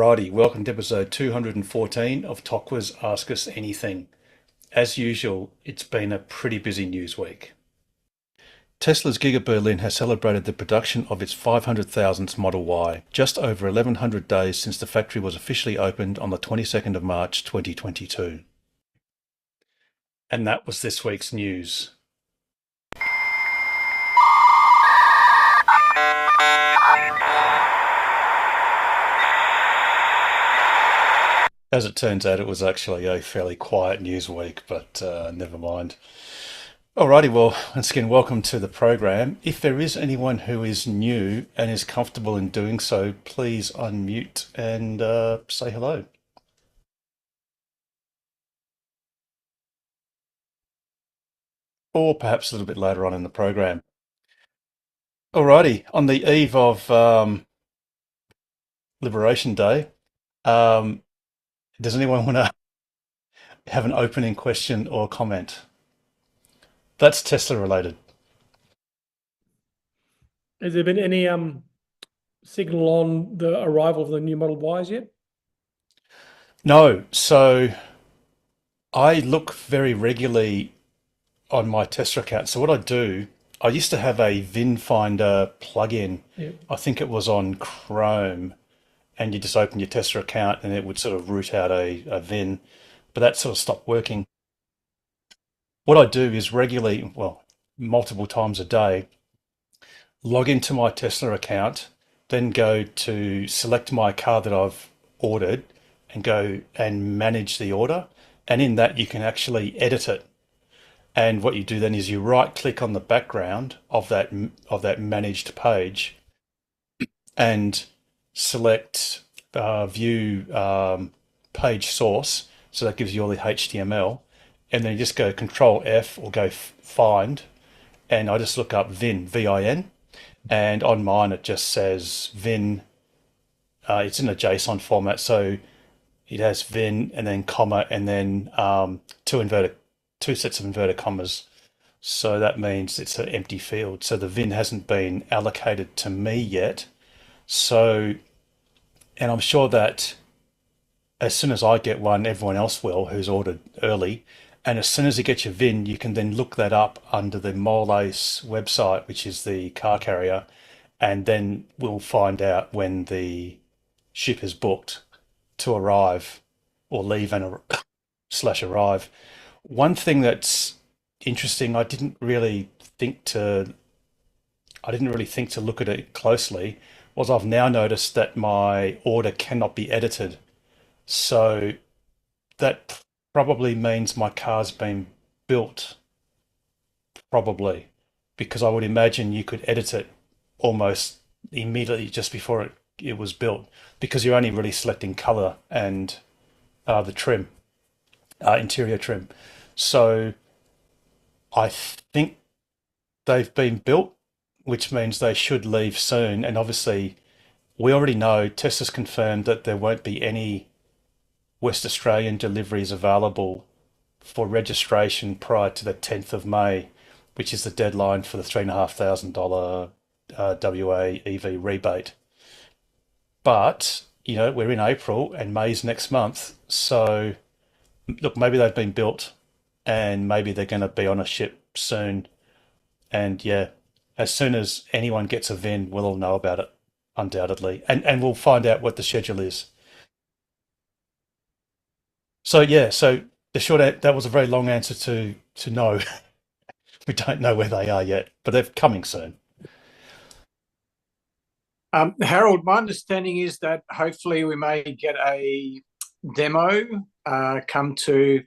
Alrighty, welcome to episode 214 of Tokwa's Ask Us Anything. As usual, it's been a pretty busy news week. Tesla's Giga Berlin has celebrated the production of its 500,000th Model Y, just over 1100 days since the factory was officially opened on the 22nd of March 2022. And that was this week's news. As it turns out, it was actually a fairly quiet news week, but never mind. Alrighty, well, once again, welcome to the program. If there is anyone who is new and is comfortable in doing so, please unmute and say hello. Or perhaps a little bit later on in the program. Alrighty, on the eve of Liberation Day, um, does anyone want to have an opening question or comment? That's Tesla related. Has there been any signal on the arrival of the new Model Ys yet? No, so I look very regularly on my Tesla account. So what I do, I used to have a VIN Finder plugin. Yep. I think it was on Chrome, and you just open your Tesla account and it would sort of root out a VIN, but that sort of stopped working. What I do is regularly, well, multiple times a day, log into my Tesla account, then go to select my car that I've ordered and go and manage the order. And in that, you can actually edit it. And what you do then is you right click on the background of that managed page and select view page source. So that gives you all the HTML. And then you just go Control F or go find. And I just look up VIN, VIN. And on mine, it just says VIN. It's in a JSON format. So it has VIN and then comma and then two sets of inverted commas. So that means it's an empty field. So the VIN hasn't been allocated to me yet. So, and I'm sure that as soon as I get one, everyone else will who's ordered early. And as soon as you get your VIN, you can then look that up under the Moleace website, which is the car carrier, and then we'll find out when the ship is booked to arrive or leave and slash arrive. One thing that's interesting, I didn't really think to look at it closely, was I've now noticed that my order cannot be edited. So that probably means my car's been built, probably, because I would imagine you could edit it almost immediately just before it was built, because you're only really selecting color and the trim, interior trim. So I think they've been built, which means they should leave soon. And obviously, we already know Tesla's confirmed that there won't be any West Australian deliveries available for registration prior to the 10th of May, which is the deadline for the $3,500 WA EV rebate. But, we're in April and May's next month. So, look, maybe they've been built and maybe they're going to be on a ship soon. And yeah, as soon as anyone gets a VIN, we'll all know about it, undoubtedly. And we'll find out what the schedule is. So yeah, so that was a very long answer to no. We don't know where they are yet, but they're coming soon. Harold, my understanding is that hopefully we may get a demo come to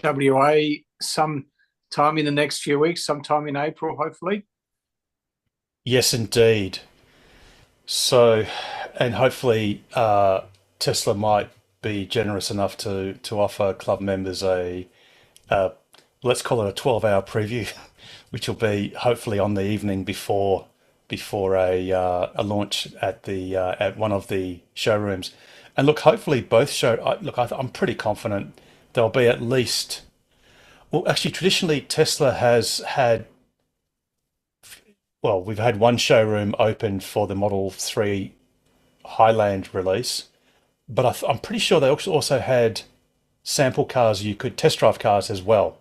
WA sometime in the next few weeks, sometime in April, hopefully. Yes, indeed. So, and hopefully Tesla might be generous enough to offer club members a let's call it a 12-hour preview, which will be hopefully on the evening before a launch at one of the showrooms. And look, hopefully I'm pretty confident there'll be at least. Well, actually, traditionally Tesla has had. Well, we've had one showroom open for the Model 3 Highland release, but I'm pretty sure they also had sample cars. You could test drive cars as well.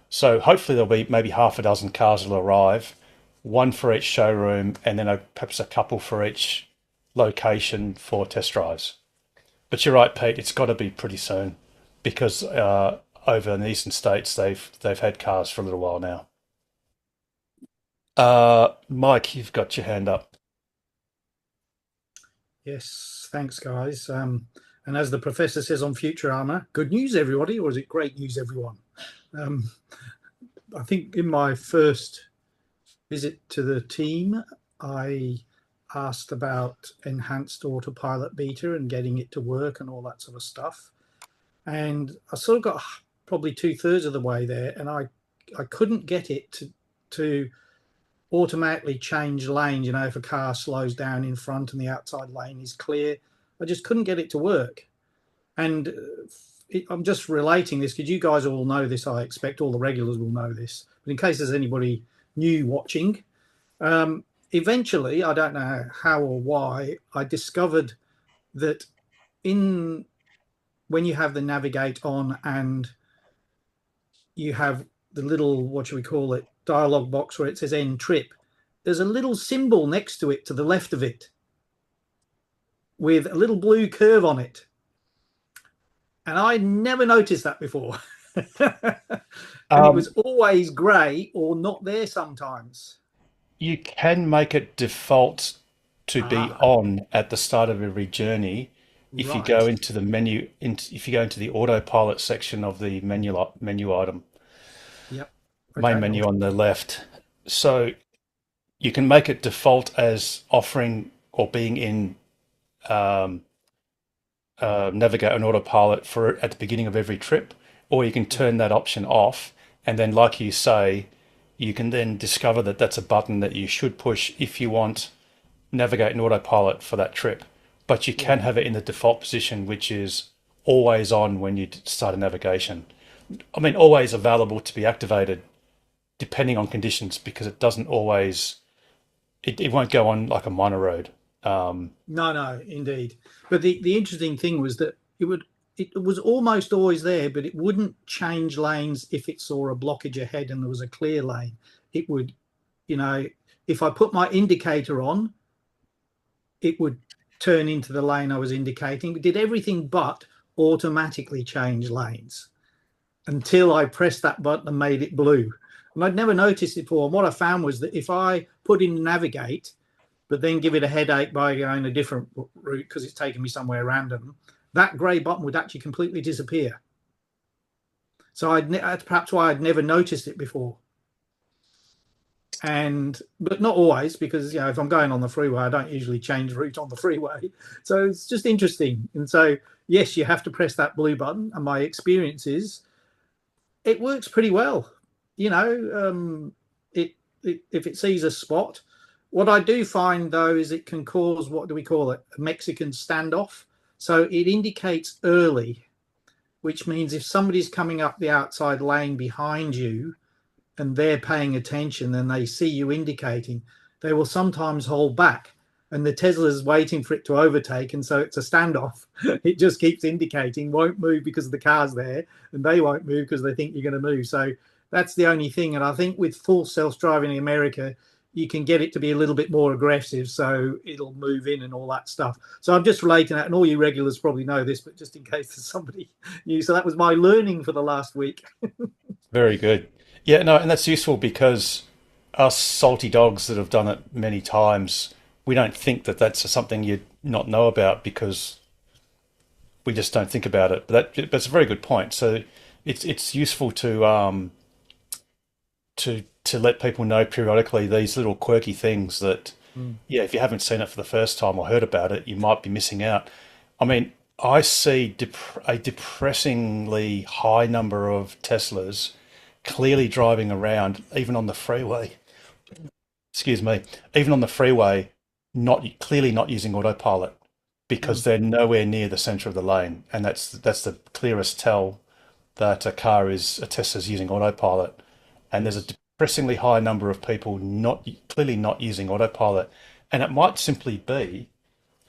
So hopefully there'll be maybe half a dozen cars will arrive, one for each showroom, and then perhaps a couple for each location for test drives. But you're right, Pete. It's got to be pretty soon because over in the eastern states they've had cars for a little while now. Mike, you've got your hand up. Yes, thanks, guys. And as the professor says on Futurama, good news, everybody, or is it great news, everyone? I think in my first visit to the team, I asked about enhanced autopilot beta and getting it to work and all that sort of stuff. And I sort of got probably 2/3 of the way there, and I couldn't get it to automatically change lanes. You know, if a car slows down in front and the outside lane is clear, I just couldn't get it to work. And I'm just relating this because you guys all know this. I expect all the regulars will know this, but in case there's anybody new watching, eventually, I don't know how or why, I discovered that when you have the navigate on and you have the little, what should we call it, dialog box where it says end trip, there's a little symbol next to it to the left of it with a little blue curve on it. And I never noticed that before. And it was always grey or not there sometimes. You can make it default to be on at the start of every journey if you go into the menu, if you go into the autopilot section of the menu item. Yep. Main menu on the left. So you can make it default as offering or being in navigate and autopilot for at the beginning of every trip, or you can turn that option off, and then, like you say, you can then discover that that's a button that you should push if you want navigate and autopilot for that trip. But you can have it in the default position, which is always on when you start a navigation. I mean, always available to be activated depending on conditions, because it doesn't always, it won't go on like a minor road. No, indeed. But the interesting thing was that it was almost always there, but it wouldn't change lanes if it saw a blockage ahead and there was a clear lane. It would, you know, if I put my indicator on, it would turn into the lane I was indicating. It did everything but automatically change lanes until I pressed that button and made it blue. And I'd never noticed it before. And what I found was that if I put in navigate, but then give it a headache by going a different route because it's taking me somewhere random, that grey button would actually completely disappear. So that's perhaps why I'd never noticed it before. But not always, because, you know, if I'm going on the freeway, I don't usually change route on the freeway. So it's just interesting. And so, yes, you have to press that blue button. And my experience is it works pretty well. You know, if it sees a spot. What I do find, though, is it can cause, what do we call it, a Mexican standoff. So it indicates early, which means if somebody's coming up the outside lane behind you and they're paying attention and they see you indicating, they will sometimes hold back. And the Tesla's waiting for it to overtake, and so it's a standoff. It just keeps indicating, won't move because the car's there, and they won't move because they think you're going to move. So that's the only thing. And I think with full self-driving in America, you can get it to be a little bit more aggressive, so it'll move in and all that stuff. So I'm just relating that, and all you regulars probably know this, but just in case there's somebody new. So that was my learning for the last week. Very good. Yeah, no, and that's useful because us salty dogs that have done it many times, we don't think that that's something you'd not know about because we just don't think about it. But that's a very good point. So it's useful to let people know periodically these little quirky things that, yeah, if you haven't seen it for the first time or heard about it, you might be missing out. I mean, I see a depressingly high number of Teslas clearly driving around, even on the freeway. Excuse me, even on the freeway, clearly not using autopilot because they're nowhere near the center of the lane, and that's the clearest tell that a Tesla's using autopilot. And there's a depressingly high number of people clearly not using autopilot, and it might simply be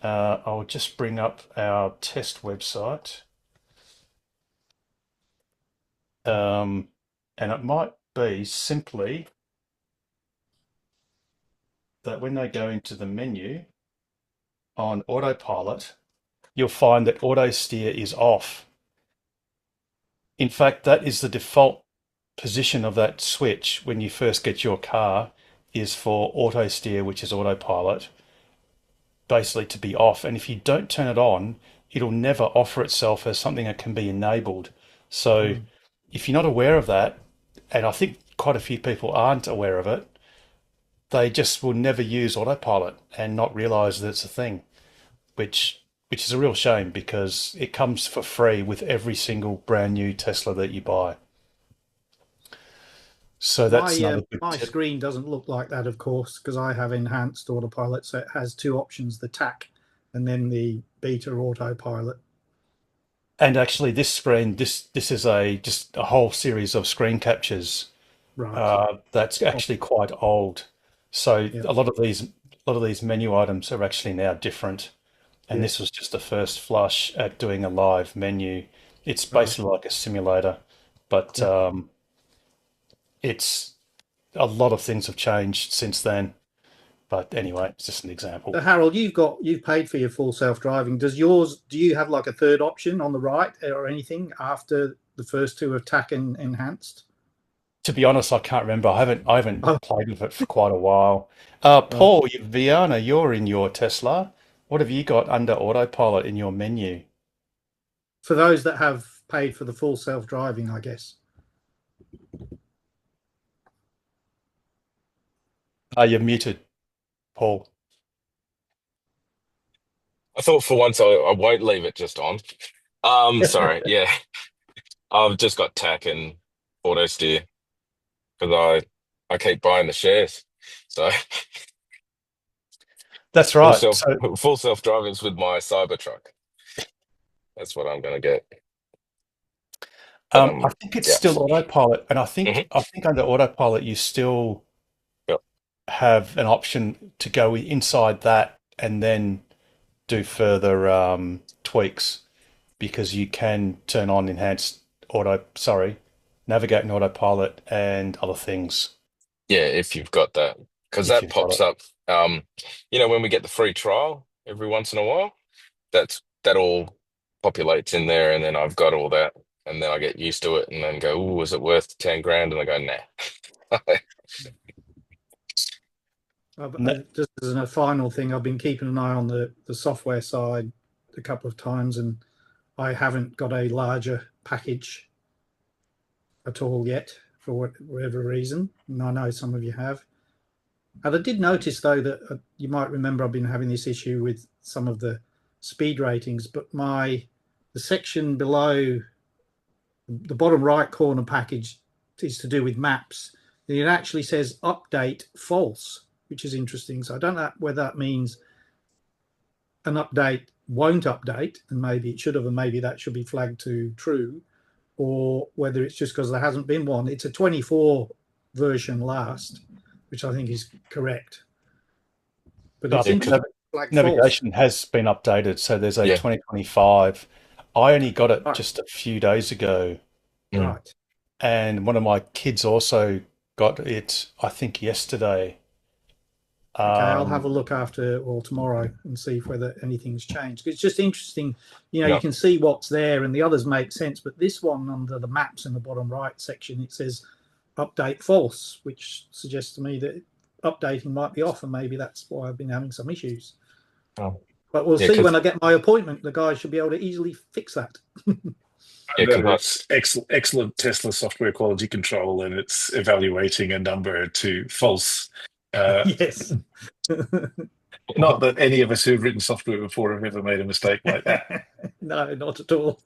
I'll just bring up our test website. And it might be simply that when they go into the menu on autopilot, you'll find that auto steer is off. In fact, that is the default position of that switch when you first get your car, is for auto steer, which is autopilot, basically to be off. And if you don't turn it on, it'll never offer itself as something that can be enabled. So if you're not aware of that, and I think quite a few people aren't aware of it, they just will never use autopilot and not realize that it's a thing, which is a real shame because it comes for free with every single brand new Tesla that you buy. So that's another good my tip. screen doesn't look like that, of course, because I have enhanced autopilot, so it has two options: the TAC and then the beta autopilot. And actually, this screen, this is just a whole series of screen captures Right. that's actually quite old. So Yeah. a lot of these menu items are actually now different. And this was just the first flush at doing a live menu. It's basically like a simulator, but it's a lot of things have changed since then. But anyway, it's just an example. So Harold, you've paid for your full self-driving. Do you have like a third option on the right or anything after the first two are TAC and enhanced? To be honest, I can't remember. I haven't Oh. played with it for quite a while. Paul, Viana, you're in your Tesla. What have you got under autopilot in your menu? For those that have paid for the full self-driving, I guess. You're muted, Paul. I thought for once I won't leave it just on. Sorry, yeah. I've just got TAC and auto steer because I keep buying the shares. So That's full right. self So full self-driving's with my Cybertruck. That's what I'm gonna get. I think it's Yeah. still autopilot, and I think Mhm. under autopilot you still Yep. have an option to go inside that and then do further tweaks, because you can turn on navigate in autopilot and other things. Yeah, if you've got that. Because If that you've got pops it. up when we get the free trial every once in a while, that all populates in there and then I've got all that and then I get used to it and then go, "Ooh, is it worth 10 grand?" And I go, "Nah." Just as a final thing, I've been keeping an eye on the software side a couple of times, and I haven't got a larger package at all yet for whatever reason. And I know some of you have. And I did notice, though, that you might remember I've been having this issue with some of the speed ratings, but the section below the bottom right corner package is to do with maps. And it actually says update false, which is interesting. So I don't know whether that means an update won't update, and maybe it should have, and maybe that should be flagged to true, or whether it's just because there hasn't been one. It's a 24 version last, which I think is correct. But it's interesting. Navigation has been updated, so there's a 2025. I only got it just a few days ago. Right. And one of my kids also got it, I think, yesterday. Okay, I'll have a look after or tomorrow and see whether anything's changed. It's just interesting, you can see what's there and the others make sense, but this one under the maps in the bottom right section, it says update false, which suggests to me that updating might be off, and maybe that's why I've been having some issues. Oh. But we'll see when I get my appointment. The guy should be able to easily fix that. It's excellent Tesla software quality control, and it's evaluating a number to false. Yes. Not that any of us who've written software before have ever made a mistake like that. No, not at all.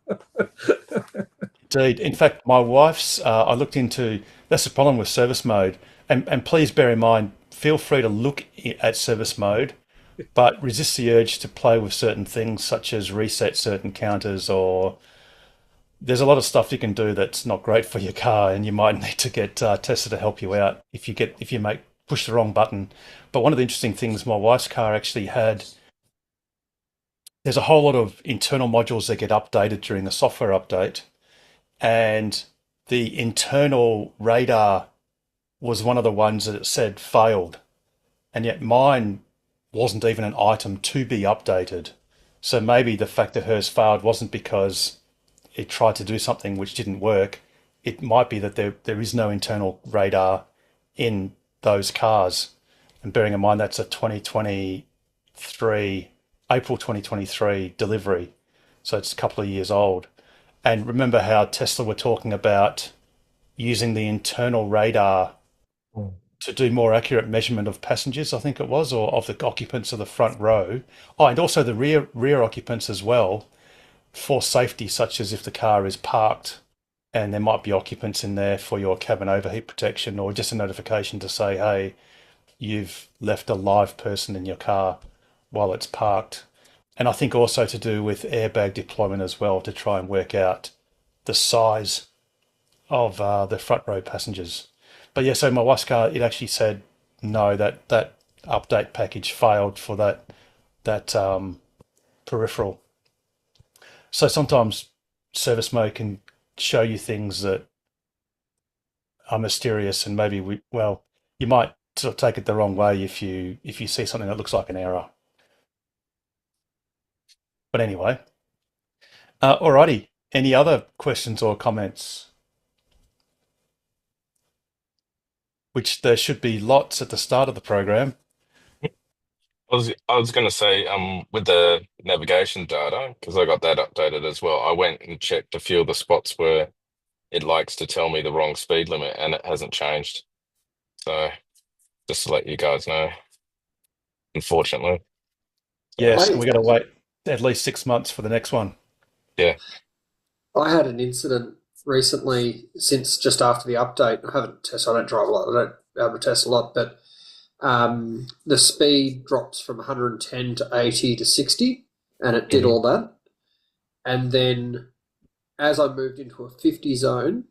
Indeed. In fact, my wife's, I looked into, that's the problem with service mode. And please bear in mind, feel free to look at service mode, but resist the urge to play with certain things, such as reset certain counters, or there's a lot of stuff you can do that's not great for your car, and you might need to get Tesla to help you out if you push the wrong button. But one of the interesting things, my wife's car actually had there's a whole lot of internal modules that get updated during the software update, and the internal radar was one of the ones that it said failed, and yet mine wasn't even an item to be updated. So maybe the fact that hers failed wasn't because it tried to do something which didn't work. It might be that there is no internal radar in those cars. And bearing in mind that's a 2023, April 2023 delivery. So it's a couple of years old. And remember how Tesla were talking about using the internal radar to do more accurate measurement of passengers, I think it was, or of the occupants of the front row. Oh, and also the rear occupants as well, for safety, such as if the car is parked and there might be occupants in there for your cabin overheat protection, or just a notification to say, hey, you've left a live person in your car while it's parked. And I think also to do with airbag deployment as well, to try and work out the size of the front row passengers. But yeah, so my wife's car, it actually said no, that update package failed for that peripheral. So sometimes service mode can show you things that are mysterious, and maybe you might sort of take it the wrong way if you see something that looks like an error. But anyway, alrighty. Any other questions or comments? Which there should be lots at the start of the program. I was going to say, with the navigation data, because I got that updated as well. I went and checked a few of the spots where it likes to tell me the wrong speed limit, and it hasn't changed. So just to let you guys know, unfortunately. Yes, I- we got to wait at least 6 months for the next one. Yeah. I had an incident recently since just after the update. I haven't tested, I don't drive a lot, I don't be able to test a lot, but the speed drops from 110 to 80 to 60, and it did all that. And then as I moved into a 50 zone,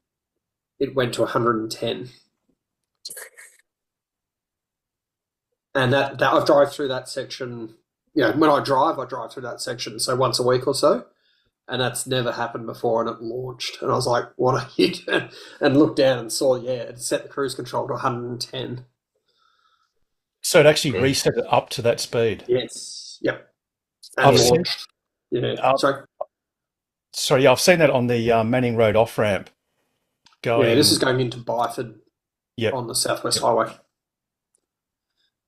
it went to 110. And that I drive through that section, when I drive through that section, so once a week or so. And that's never happened before, and it launched. And I was like, what are you doing? And looked down and saw, it set the cruise control to 110. So it actually Good. reset it up to that speed. Yes. Yep. And I've seen, launched. Yeah. Sorry. I've seen that on the Manning Road off ramp. Yeah, this is going into Byford Yep. on the Southwest Highway.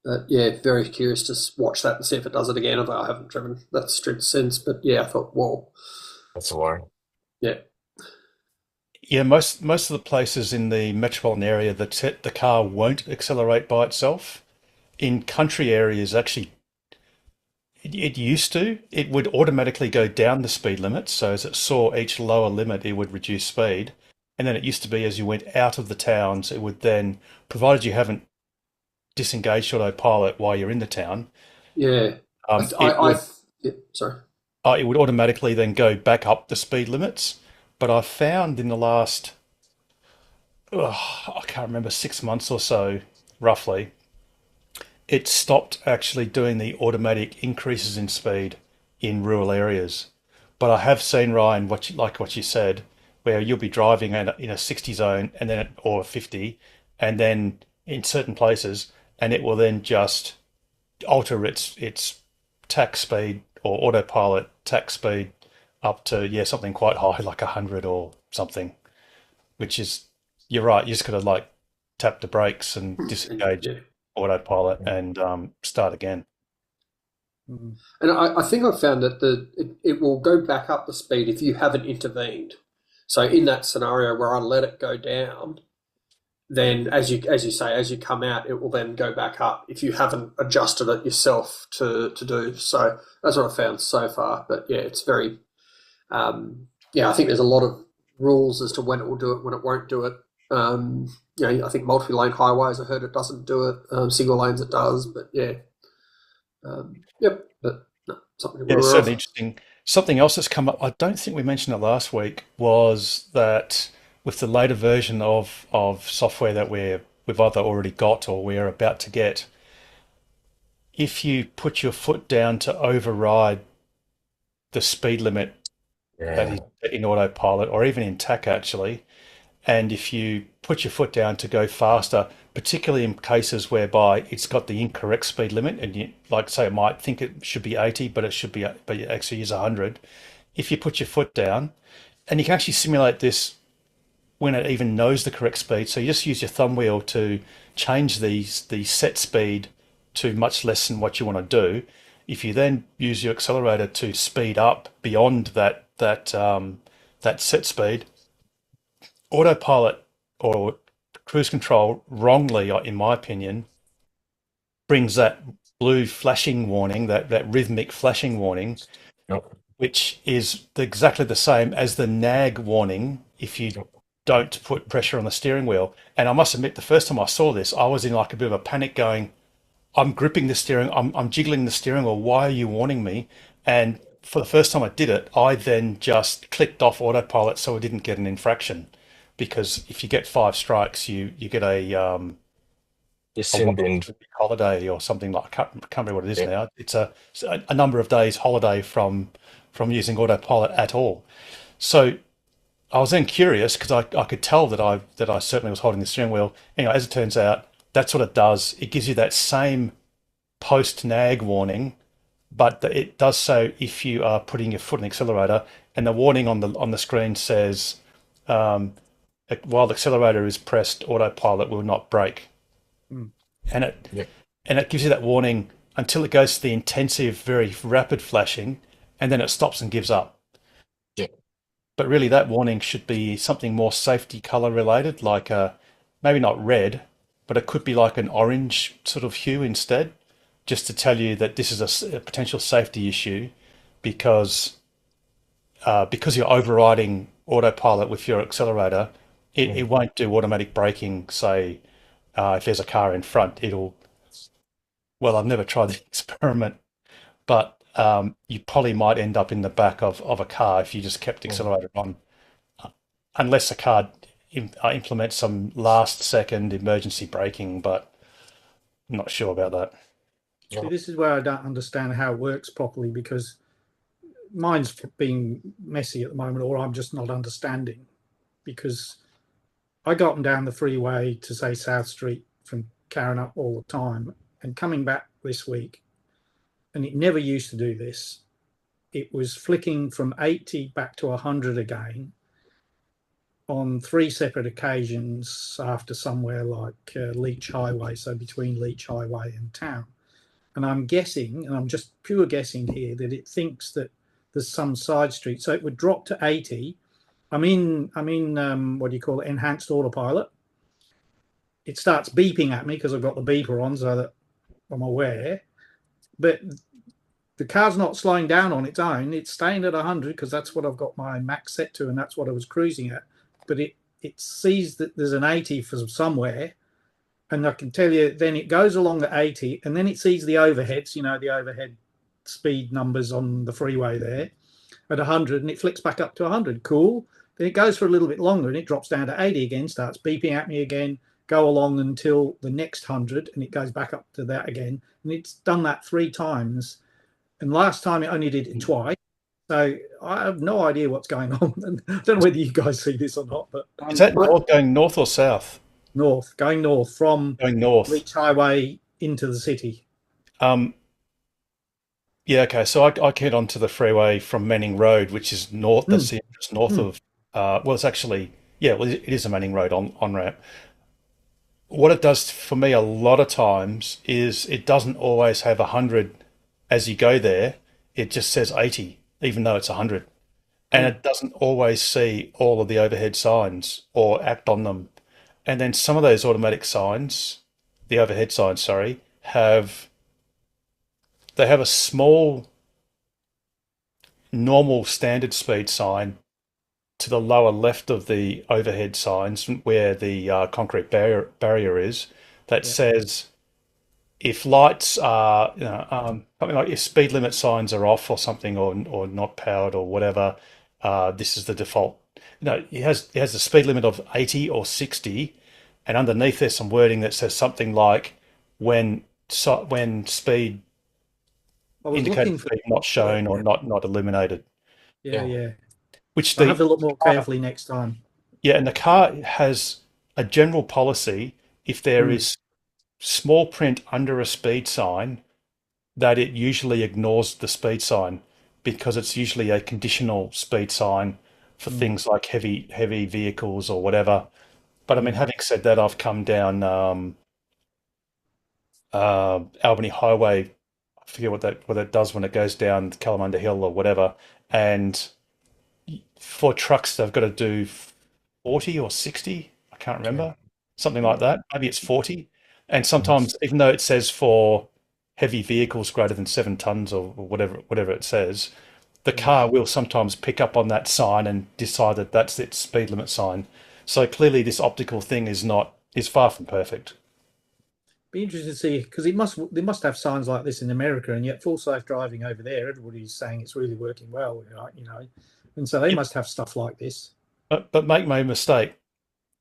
But yeah, very curious to watch that and see if it does it again. Although I haven't driven that street since, but yeah, I thought, whoa. That's a worry. Yeah. Yeah, most of the places in the metropolitan area, the car won't accelerate by itself. In country areas, actually, it used to. It would automatically go down the speed limit. So as it saw each lower limit, it would reduce speed. And then it used to be as you went out of the towns, it would then, provided you haven't disengaged autopilot while you're in the town, Yeah. Sorry. it would automatically then go back up the speed limits. But I found in the last, I can't remember, 6 months or so, roughly, it stopped actually doing the automatic increases in speed in rural areas. But I have seen, Ryan, what you said, where you'll be driving in a 60 zone and then or 50, and then in certain places, and it will then just alter its tack speed or autopilot tack speed up to something quite high, like 100 or something. Which is, you're right. You just got to tap the brakes and disengage Yeah. autopilot and start again. And I think I've found that it will go back up the speed if you haven't intervened. So in that scenario where I let it go down, then as you say, as you come out, it will then go back up if you haven't adjusted it yourself to do. So that's what I've found so far. But yeah, it's very, I think there's a lot of rules as to when it will do it, when it won't do it. I think multi-lane highways, I heard it doesn't do it. Single lanes it does, but yeah. But no, something Yeah, it's certainly interesting. Something else that's come up, I don't think we mentioned it last week, was that with the later version of software that we've either already got or we're about to get, if you put your foot down to override the speed limit that Yeah. is in autopilot or even in TAC actually. And if you put your foot down to go faster, particularly in cases whereby it's got the incorrect speed limit, and you, like say, it might think it should be 80, but it should be, but it actually is 100. If you put your foot down, and you can actually simulate this when it even knows the correct speed. So you just use your thumb wheel to change the set speed to much less than what you want to do. If you then use your accelerator to speed up beyond that set speed, autopilot or cruise control wrongly, in my opinion, brings that blue flashing warning, that rhythmic flashing warning, Yep. which is exactly the same as the nag warning if you don't put pressure on the steering wheel. And I must admit, the first time I saw this, I was in like a bit of a panic going, I'm gripping the steering, I'm jiggling the steering wheel, why are you warning me? And for the first time I did it, I then just clicked off autopilot so I didn't get an infraction. Because if you get 5 strikes, you get Your sin bin. holiday or something like, I can't remember what it is Yeah. now. It's a number of days holiday from using autopilot at all. So I was then curious because I could tell that I certainly was holding the steering wheel. Anyway, as it turns out, that's what it does. It gives you that same post nag warning, but it does so if you are putting your foot on the accelerator, and the warning on the screen says, while the accelerator is pressed, autopilot will not brake. And it Yeah. and it gives you that warning until it goes to the intensive, very rapid flashing, and then it stops and gives up. Yeah. But really, that warning should be something more safety color related, like maybe not red, but it could be like an orange sort of hue instead, just to tell you that this is a potential safety issue because you're overriding autopilot with your accelerator. It won't do automatic braking, say, if there's a car in front, well, I've never tried the experiment, but you probably might end up in the back of a car if you just kept the accelerator on, unless the car implements some last second emergency braking, but I'm not sure about that. See, this is where I don't understand how it works properly, because mine's being messy at the moment, or I'm just not understanding, because I got them down the freeway to, say, South Street from Karrinyup all the time, and coming back this week, and it never used to do this. It was flicking from 80 back to 100 again on 3 separate occasions after somewhere like Leach Highway, so between Leach Highway and town. And I'm guessing, and I'm just pure guessing here, that it thinks that there's some side street, so it would drop to 80. I'm in what do you call it, enhanced autopilot. It starts beeping at me because I've got the beeper on so that I'm aware. But the car's not slowing down on its own. It's staying at 100 because that's what I've got my max set to, and that's what I was cruising at. But it sees that there's an 80 from somewhere, and I can tell you then it goes along at 80, and then it sees the overheads, the overhead speed numbers on the freeway there at 100, and it flicks back up to 100. Cool. Then it goes for a little bit longer, and it drops down to 80 again, starts beeping at me again, go along until the next 100, and it goes back up to that again. And it's done that 3 times. And last time it only did it twice. So I have no idea what's going on. And I don't know whether you guys see this or not, but Is that going north or south? going north from Going north. Leach Highway into the city. Yeah, okay. So I get onto the freeway from Manning Road, which is north. That's just north of. Well, it's actually it is a Manning Road on ramp. What it does for me a lot of times is it doesn't always have 100 as you go there. It just says 80, even though it's 100, and it doesn't always see all of the overhead signs or act on them. And then some of those automatic signs, the overhead signs, sorry, have a small normal standard speed sign to the lower left of the overhead signs where the concrete barrier is that says if lights are, something like if speed limit signs are off or something, or not powered or whatever, this is the default. It has the speed limit of 80 or 60, and underneath there's some wording that says something like when speed I was indicated looking for. speed not shown or not illuminated. Yeah, Yeah. yeah. Which I have to the look more carefully next time. yeah, and the car has a general policy if there Mm. is small print under a speed sign that it usually ignores the speed sign because it's usually a conditional speed sign for Mm. things like heavy vehicles or whatever. But I mean, Yeah. having said that, I've come down Albany Highway. I forget what that does when it goes down Kalamunda Hill or whatever. And for trucks, they've got to do 40 or 60. I can't remember. Something like that. Maybe it's 40. And sometimes, even though it says for heavy vehicles greater than 7 tons or whatever it says, the car will sometimes pick up on that sign and decide that that's its speed limit sign. So clearly, this optical thing is far from perfect. Be interested to see, because they must have signs like this in America, and yet full safe driving over there, everybody's saying it's really working well, you know, and so they must have stuff like this. But make no mistake,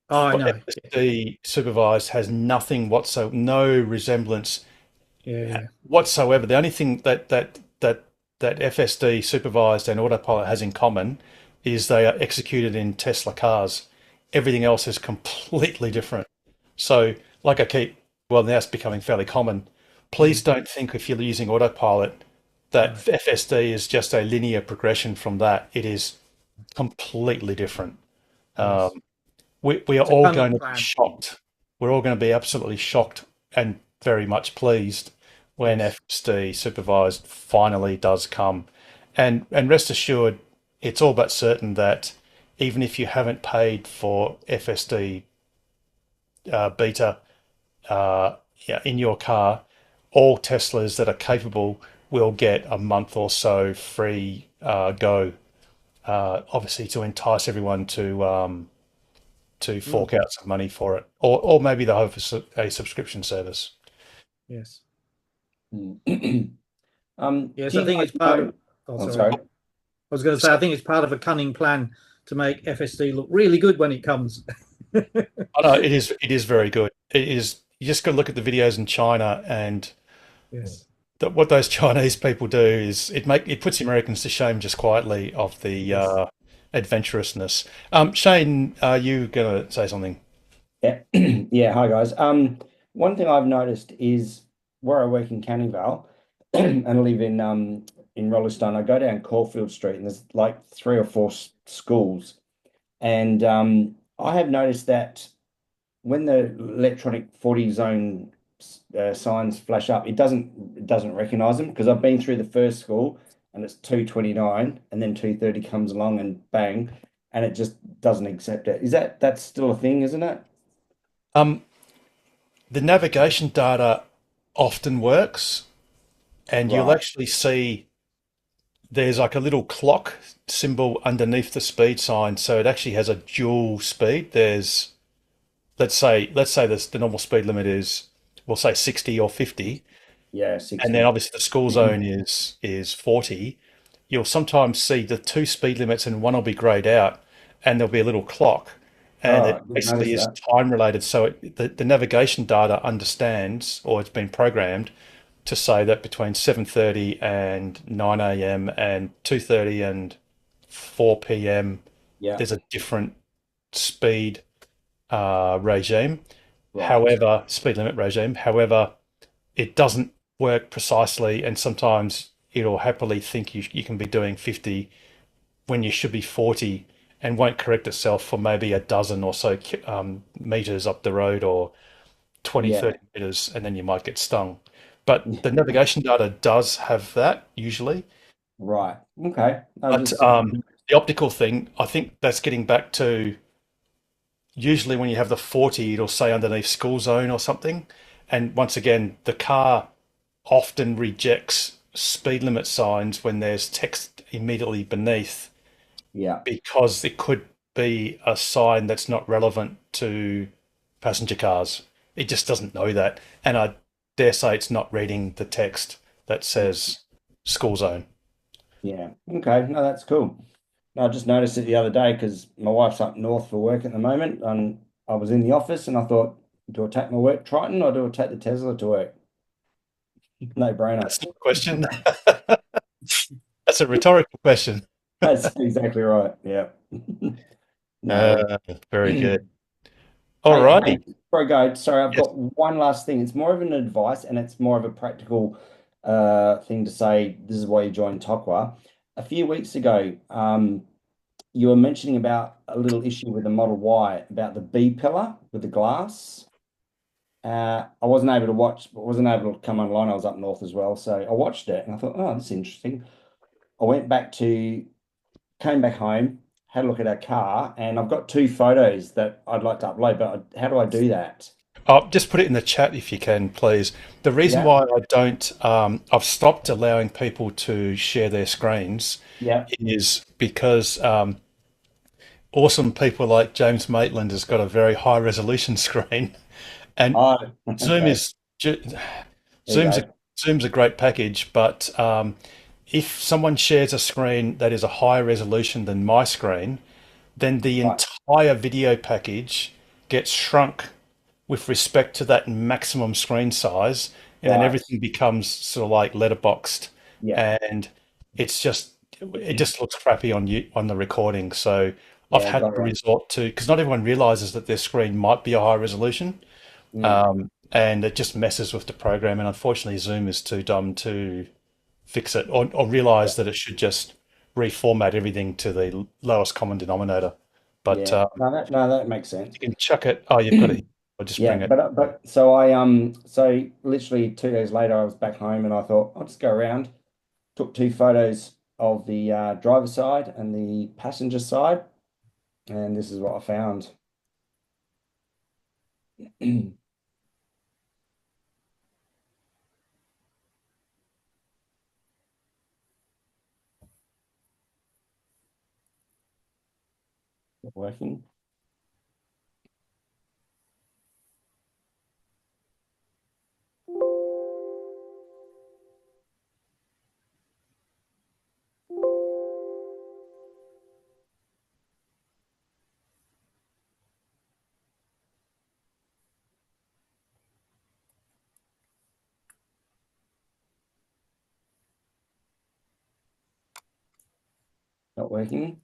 Oh, I know. FSD supervised has nothing whatsoever, no resemblance Yeah, whatsoever. The only thing that FSD supervised and autopilot has in common is they are executed in Tesla cars. Everything else is completely different. So, like well, now it's becoming fairly common. Please don't think if you're using autopilot that FSD is just a linear progression from that. It is completely different. Yes. We are It's a all cunning going to plan. be shocked. We're all going to be absolutely shocked and very much pleased when Yes. FSD supervised finally does come. And rest assured, it's all but certain that even if you haven't paid for FSD beta in your car, all Teslas that are capable will get a month or so free go. Obviously, to entice everyone to fork out some money for it, or maybe they'll have a subscription service. Yes. Yes, I think it's part of. Oh, I'm sorry. sorry. I was going to say, I think it's part of a cunning plan to make FSD look really good when it comes. I know it is very good. It is. You just got to look at the videos in China, and Yes. what those Chinese people do is it puts the Americans to shame just quietly of the adventurousness. Shane, are you going to say something? Yeah, yeah. Hi guys. One thing I've noticed is where I work in Canning Vale and I live in Rollestone. I go down Caulfield Street and there's like 3 or 4 schools, and I have noticed that when the electronic 40 zone signs flash up, it doesn't recognize them, because I've been through the first school and it's 229 and then 230 comes along and bang, and it just doesn't accept it. That's still a thing, isn't it? The navigation data often works, and you'll Right. actually see there's like a little clock symbol underneath the speed sign, so it actually has a dual speed. There's let's say the normal speed limit is, we'll say 60 or 50, Yeah, 60. and then obviously the school zone is 40. You'll sometimes see the two speed limits and one will be grayed out, and there'll be a little clock, and Right, it didn't basically is notice time related. So the navigation data understands, or it's been programmed to say that between 7:30 and 9 a.m. and 2:30 and 4 p.m. Yeah. there's a different speed regime. Right. However, speed limit regime. However, it doesn't work precisely, and sometimes it'll happily think you can be doing 50 when you should be 40, and won't correct itself for maybe a dozen or so meters up the road, or 20, Yeah. 30 meters, and then you might get stung. But the navigation data does have that usually. Right. Okay. But the optical thing, I think that's getting back to, usually when you have the 40, it'll say underneath school zone or something. And once again, the car often rejects speed limit signs when there's text immediately beneath, Yeah. because it could be a sign that's not relevant to passenger cars. It just doesn't know that. And I dare say it's not reading the text that says school zone. Yeah. Okay. No, that's cool. No, I just noticed it the other day because my wife's up north for work at the moment, and I was in the office and I thought, do I take my work Triton or do I take the Tesla to work? No brainer. That's not a question. That's a rhetorical question. That's exactly right. Yeah. No. Very good. All Hey, righty. before I go, sorry, I've Yes. got one last thing. It's more of an advice and it's more of a practical thing to say. This is why you joined Tokwa. A few weeks ago, you were mentioning about a little issue with the Model Y about the B pillar with the glass. I wasn't able to come online. I was up north as well. So I watched it and I thought, oh, this is interesting. I came back home, had a look at our car, and I've got 2 photos that I'd like to upload, but how do I do that? Just put it in the chat if you can, please. The reason Yeah. why I don't, I've stopped allowing people to share their screens Yeah. is because awesome people like James Maitland has got a very high resolution screen, and Oh, Zoom okay. is There you Zoom's go. Zoom's a great package, but if someone shares a screen that is a higher resolution than my screen, then the Right. entire video package gets shrunk with respect to that maximum screen size, and then Right. everything becomes sort of like letterboxed, Yeah. and it just looks crappy on you on the recording. So I've Yeah, had got to it. resort to, because not everyone realizes that their screen might be a high resolution, and it just messes with the program. And unfortunately, Zoom is too dumb to fix it or realize that it should just reformat everything to the lowest common denominator. But Yeah. No, that makes sense. you can chuck it. Oh, you've got it. I'll just Yeah, bring it. but so literally 2 days later I was back home and I thought I'll just go around, took 2 photos of the driver's side and the passenger side, and this is what I found. Not working. Not working.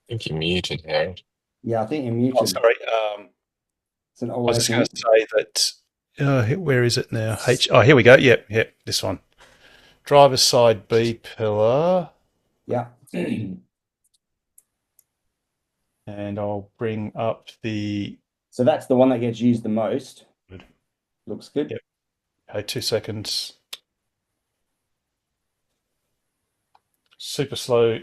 I think you're muted, Harold. Yeah, I think you're Oh, muted. sorry. Is it not I was just going working? to say that. Where is it now? Oh, here we go. Yep, this one. Driver's side B pillar, Yeah. and I'll bring up the. So that's the one that gets used the most. Good. Looks good. Yep. Okay, 2 seconds. Super slow.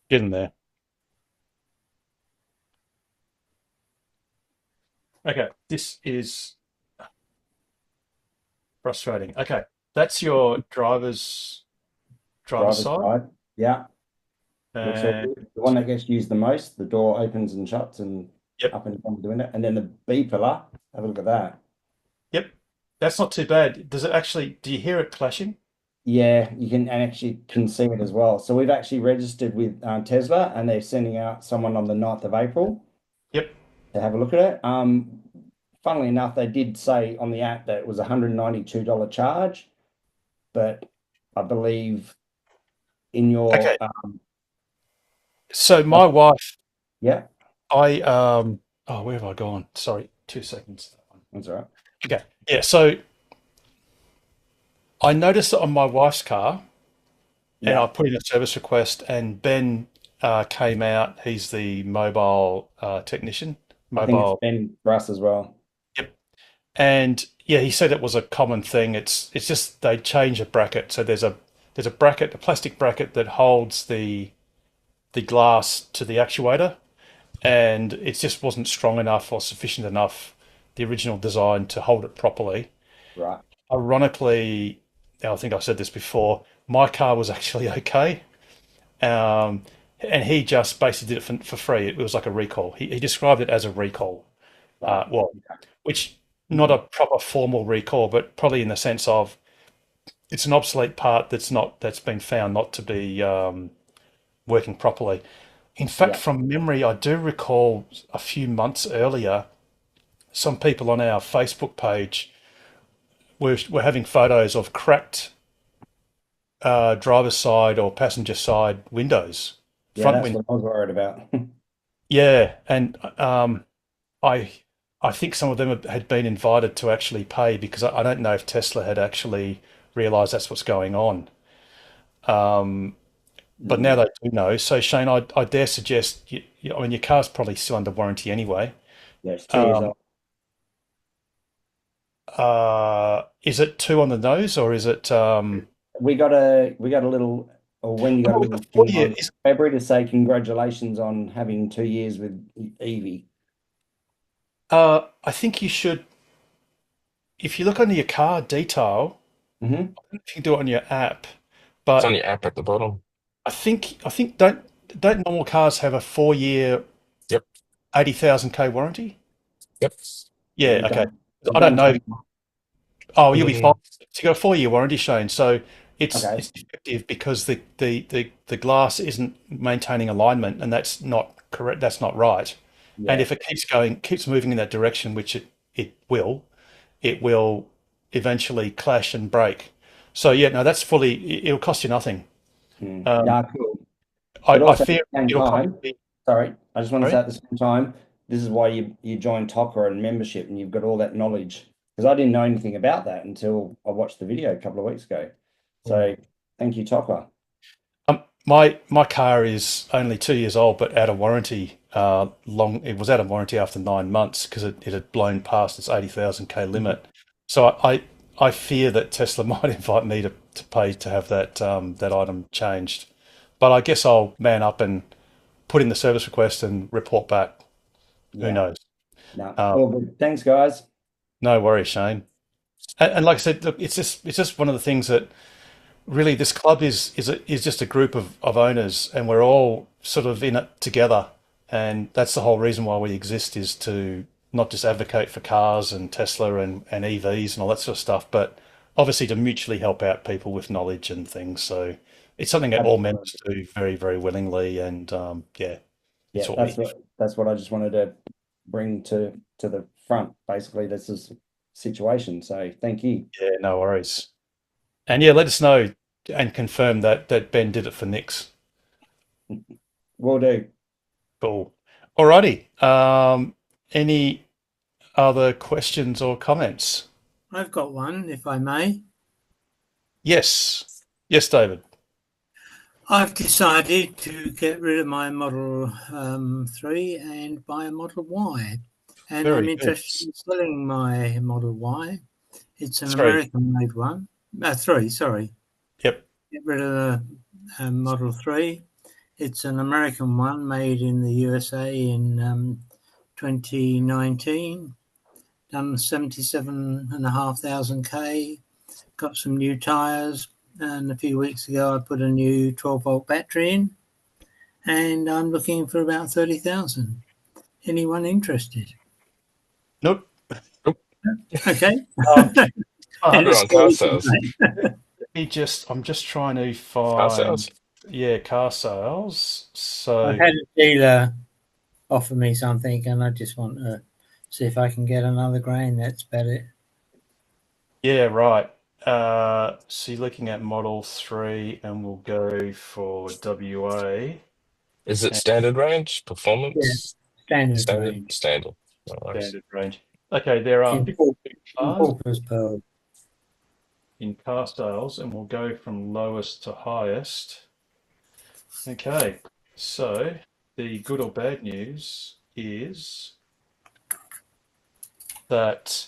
Get in there. Okay, this is frustrating. Okay, that's your driver's Driver's side. side. Yeah. Looks all And good. The one that gets used the most, the door opens and shuts and Yep. up and down the window. And then the B pillar, have a look at that. Yep, that's not too bad. Does it actually, do you hear it clashing? Yeah, you can and actually can see it as well. So we've actually registered with Tesla and they're sending out someone on the 9th of April Yep. to have a look at it. Funnily enough, they did say on the app that it was a $192 charge, but I believe in your Okay. So my wife, yeah, oh, where have I gone? Sorry, 2 seconds. that's all right. Okay, yeah, so I noticed it on my wife's car, and Yeah, I put in a service request, and Ben came out. He's the mobile technician, I think it's mobile. been for us as well. Yep. And yeah, he said it was a common thing. It's just they change a bracket. So there's a bracket, a plastic bracket that holds the glass to the actuator, and it just wasn't strong enough or sufficient enough, the original design, to hold it properly. Right. Ironically, I think I've said this before, my car was actually okay. And he just basically did it for free. It was like a recall. He described it as a recall. Well, which not a proper formal recall, but probably in the sense of it's an obsolete part that's been found not to be working properly. In fact, Yeah. from memory, I do recall a few months earlier, some people on our Facebook page were having photos of cracked driver's side or passenger side windows, Yeah, front that's window. what I was worried about. Yeah, and I I think some of them had been invited to actually pay because I don't know if Tesla had actually realised that's what's going on. Um, but now Mm. they do know. So Shane, I dare suggest, I mean, your car's probably still under warranty anyway. Yeah, it's 2 years Um, old. is it two on the nose or is it? We got a little, or when you got a Oh, little before thing you, on February to say congratulations on having 2 years with Evie. I think you should, if you look under your car detail, Hmm. if you can do it on your app, It's on but your app at the bottom. I think don't normal cars have a 4 year Yep. 80,000 K warranty? Yep. Yeah, Yeah, we've okay. done we've I don't done know. 20. Oh, you'll be fine. Mm, So you got a 4 year warranty, Shane. So it's Okay. it's defective because the glass isn't maintaining alignment, and that's not correct. That's not right. And Yeah. if it keeps moving in that direction, which it will eventually clash and break. So yeah, no, that's it'll cost you nothing. Um, Yeah, cool. I, But I also at fear the same it'll probably time, be, sorry, I just want to say sorry. at the same time, this is why you joined TOCA and membership and you've got all that knowledge. Because I didn't know anything about that until I watched the video a couple of weeks ago. So thank you, TOCA. My car is only 2 years old, but out of warranty. It was out of warranty after 9 months because it had blown past its 80,000 K limit. So I fear that Tesla might invite me to pay to have that item changed. But I guess I'll man up and put in the service request and report back. Who Yeah. knows? No, Um, all good. Thanks, guys. no worries, Shane. And like I said, look, it's just one of the things that really this club is just a group of owners, and we're all sort of in it together. And that's the whole reason why we exist, is to not just advocate for cars and Tesla and EVs and all that sort of stuff, but obviously to mutually help out people with knowledge and things. So it's something that all Absolutely. members do very, very willingly. And yeah, Yeah, it's what that's we. what I just wanted to bring to the front. Basically, this is situation. So thank you. Yeah, no worries. And yeah, let us know and confirm that Ben did it for Nix. Will do. Cool. Alrighty. Any other questions or comments? I've got one, if I may. Yes. Yes, David. I've decided to get rid of my Model 3 and buy a Model Y. And I'm Very good. interested in selling my Model Y. It's an 3. American-made one. 3, sorry. Yep. Get rid of the Model 3. It's an American one made in the USA in 2019. Done 77,500 K. Got some new tyres. And a few weeks ago, I put a new 12-volt battery in. And I'm looking for about 30,000. Anyone interested? Nope. Okay. Um, End We're of on car story. sales. I'm just trying to Car find, sales. yeah, car sales. I So had a dealer offer me something, and I just want to see if I can get another grain that's better. yeah, right. So you're looking at Model 3, and we'll go for WA Is it and standard range? Performance? Standard Standard? range. Standard. No worries. standard range. Okay, there are In 50 in cars Paupers Pearl. in car sales, and we'll go from lowest to highest. Okay, so the good or bad news is that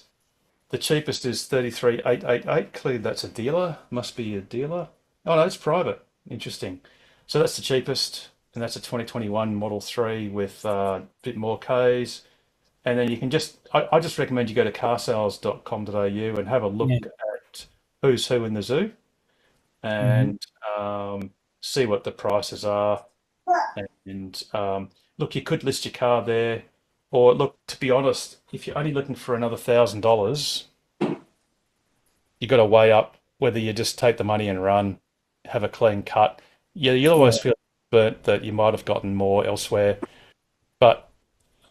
the cheapest is 33,888. Clearly, that's a dealer. Must be a dealer. Oh no, it's private. Interesting. So that's the cheapest, and that's a 2021 Model 3 with a bit more Ks. And then you can I just recommend you go to carsales.com.au and have a look Yeah. at who's who in the zoo Mhm. and see what the prices are. And look, you could list your car there, or look, to be honest, if you're only looking for another $1,000, you got to weigh up whether you just take the money and run, have a clean cut. Yeah, you always feel burnt that you might have gotten more elsewhere. But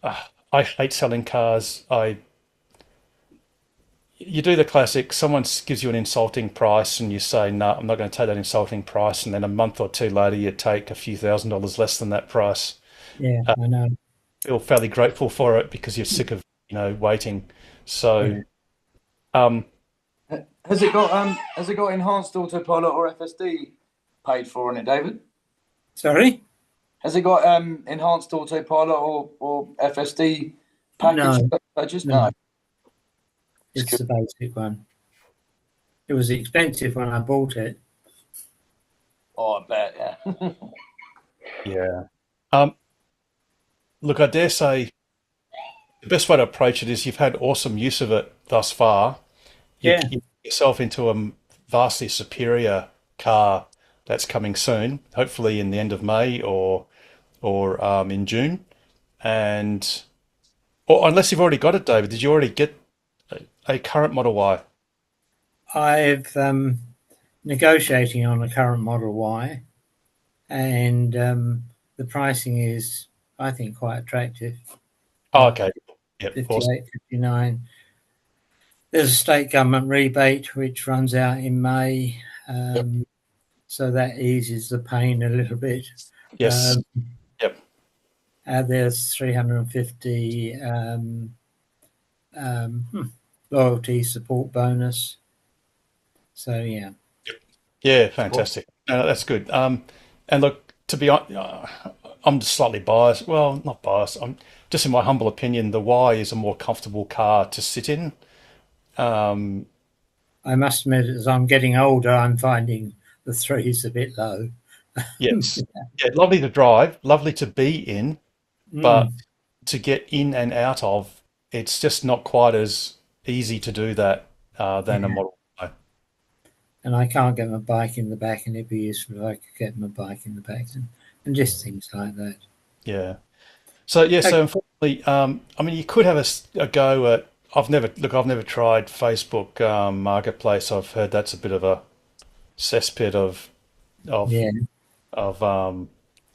I hate selling cars. You do the classic, someone gives you an insulting price and you say, no, I'm not going to take that insulting price. And then a month or two later, you take a few $1,000s less than that price. Yeah, I know. Feel fairly grateful for it because you're sick of, waiting. So, um, Has it got enhanced autopilot or FSD paid for on it, David? Sorry? Has it got enhanced autopilot or FSD package purchased? No. It's the basic one. It was expensive when I bought it. Oh, I bet, yeah. yeah. Look, I dare say the best way to approach it is you've had awesome use of it thus far. You get yourself into a vastly superior car that's coming soon, hopefully in the end of May or in June. Or unless you've already got it, David, did you already get a current Model Y? I've negotiating on a current Model Y, and the pricing is, I think, quite attractive. Oh, okay. Yep, 58, awesome. 59. There's a state government rebate which runs out in May, so that eases the pain a little bit. Yes. Yep. There's 350 loyalty support bonus. So yeah. Yeah, fantastic. No, that's good. And look, to be honest, I'm just slightly biased. Well, not biased. I'm just, in my humble opinion, the Y is a more comfortable car to sit in. I must admit, as I'm getting older, I'm finding the 3 is a bit low. Yes. Yeah, lovely to drive, lovely to be in, but to get in and out of, it's just not quite as easy to do that than a Model Y. And I can't get my bike in the back, and it'd be useful if I could get my bike in the back and just things like that. Yeah. So unfortunately, I mean, you could have a go at. I've never tried Facebook Marketplace. I've heard that's a bit of a cesspit of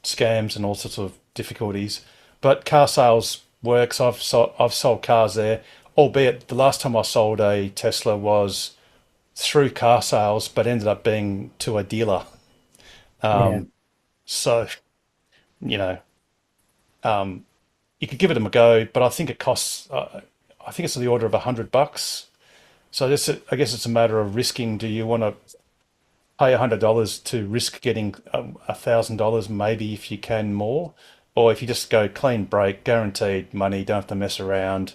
scams and all sorts of difficulties. But car sales works. I've sold cars there, albeit the last time I sold a Tesla was through car sales, but ended up being to a dealer. So, you could give it a go, but I think it costs. I think it's in the order of $100. So I guess it's a matter of risking. Do you want to pay $100 to risk getting $1,000, maybe if you can more, or if you just go clean break, guaranteed money, don't have to mess around.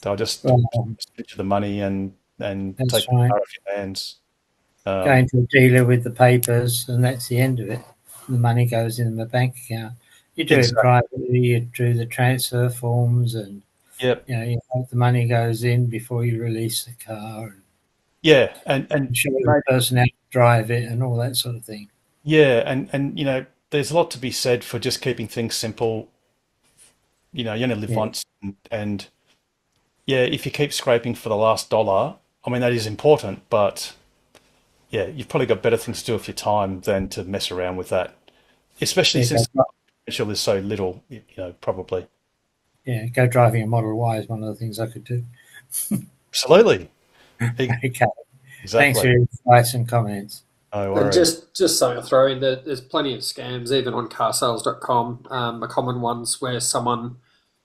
They'll just spend you the money and take the car off your hands. Going to a dealer with the papers, and that's the end of it. The money goes in the bank account. You do it privately. You do the transfer forms, and you hope the money goes in before you release the car. And show the person how to drive it and all that sort of thing. Yeah, and there's a lot to be said for just keeping things simple. You only live once, and if you keep scraping for the last dollar, I mean that is important, but you've probably got better things to do with your time than to mess around with that, especially since the potential is so little. Probably. Yeah, go driving a Model Y is one of the things I could do. Absolutely. Okay. Exactly. Thanks for your advice and comments. No worries. Just something to throw in that there's plenty of scams, even on carsales.com. A common one's where someone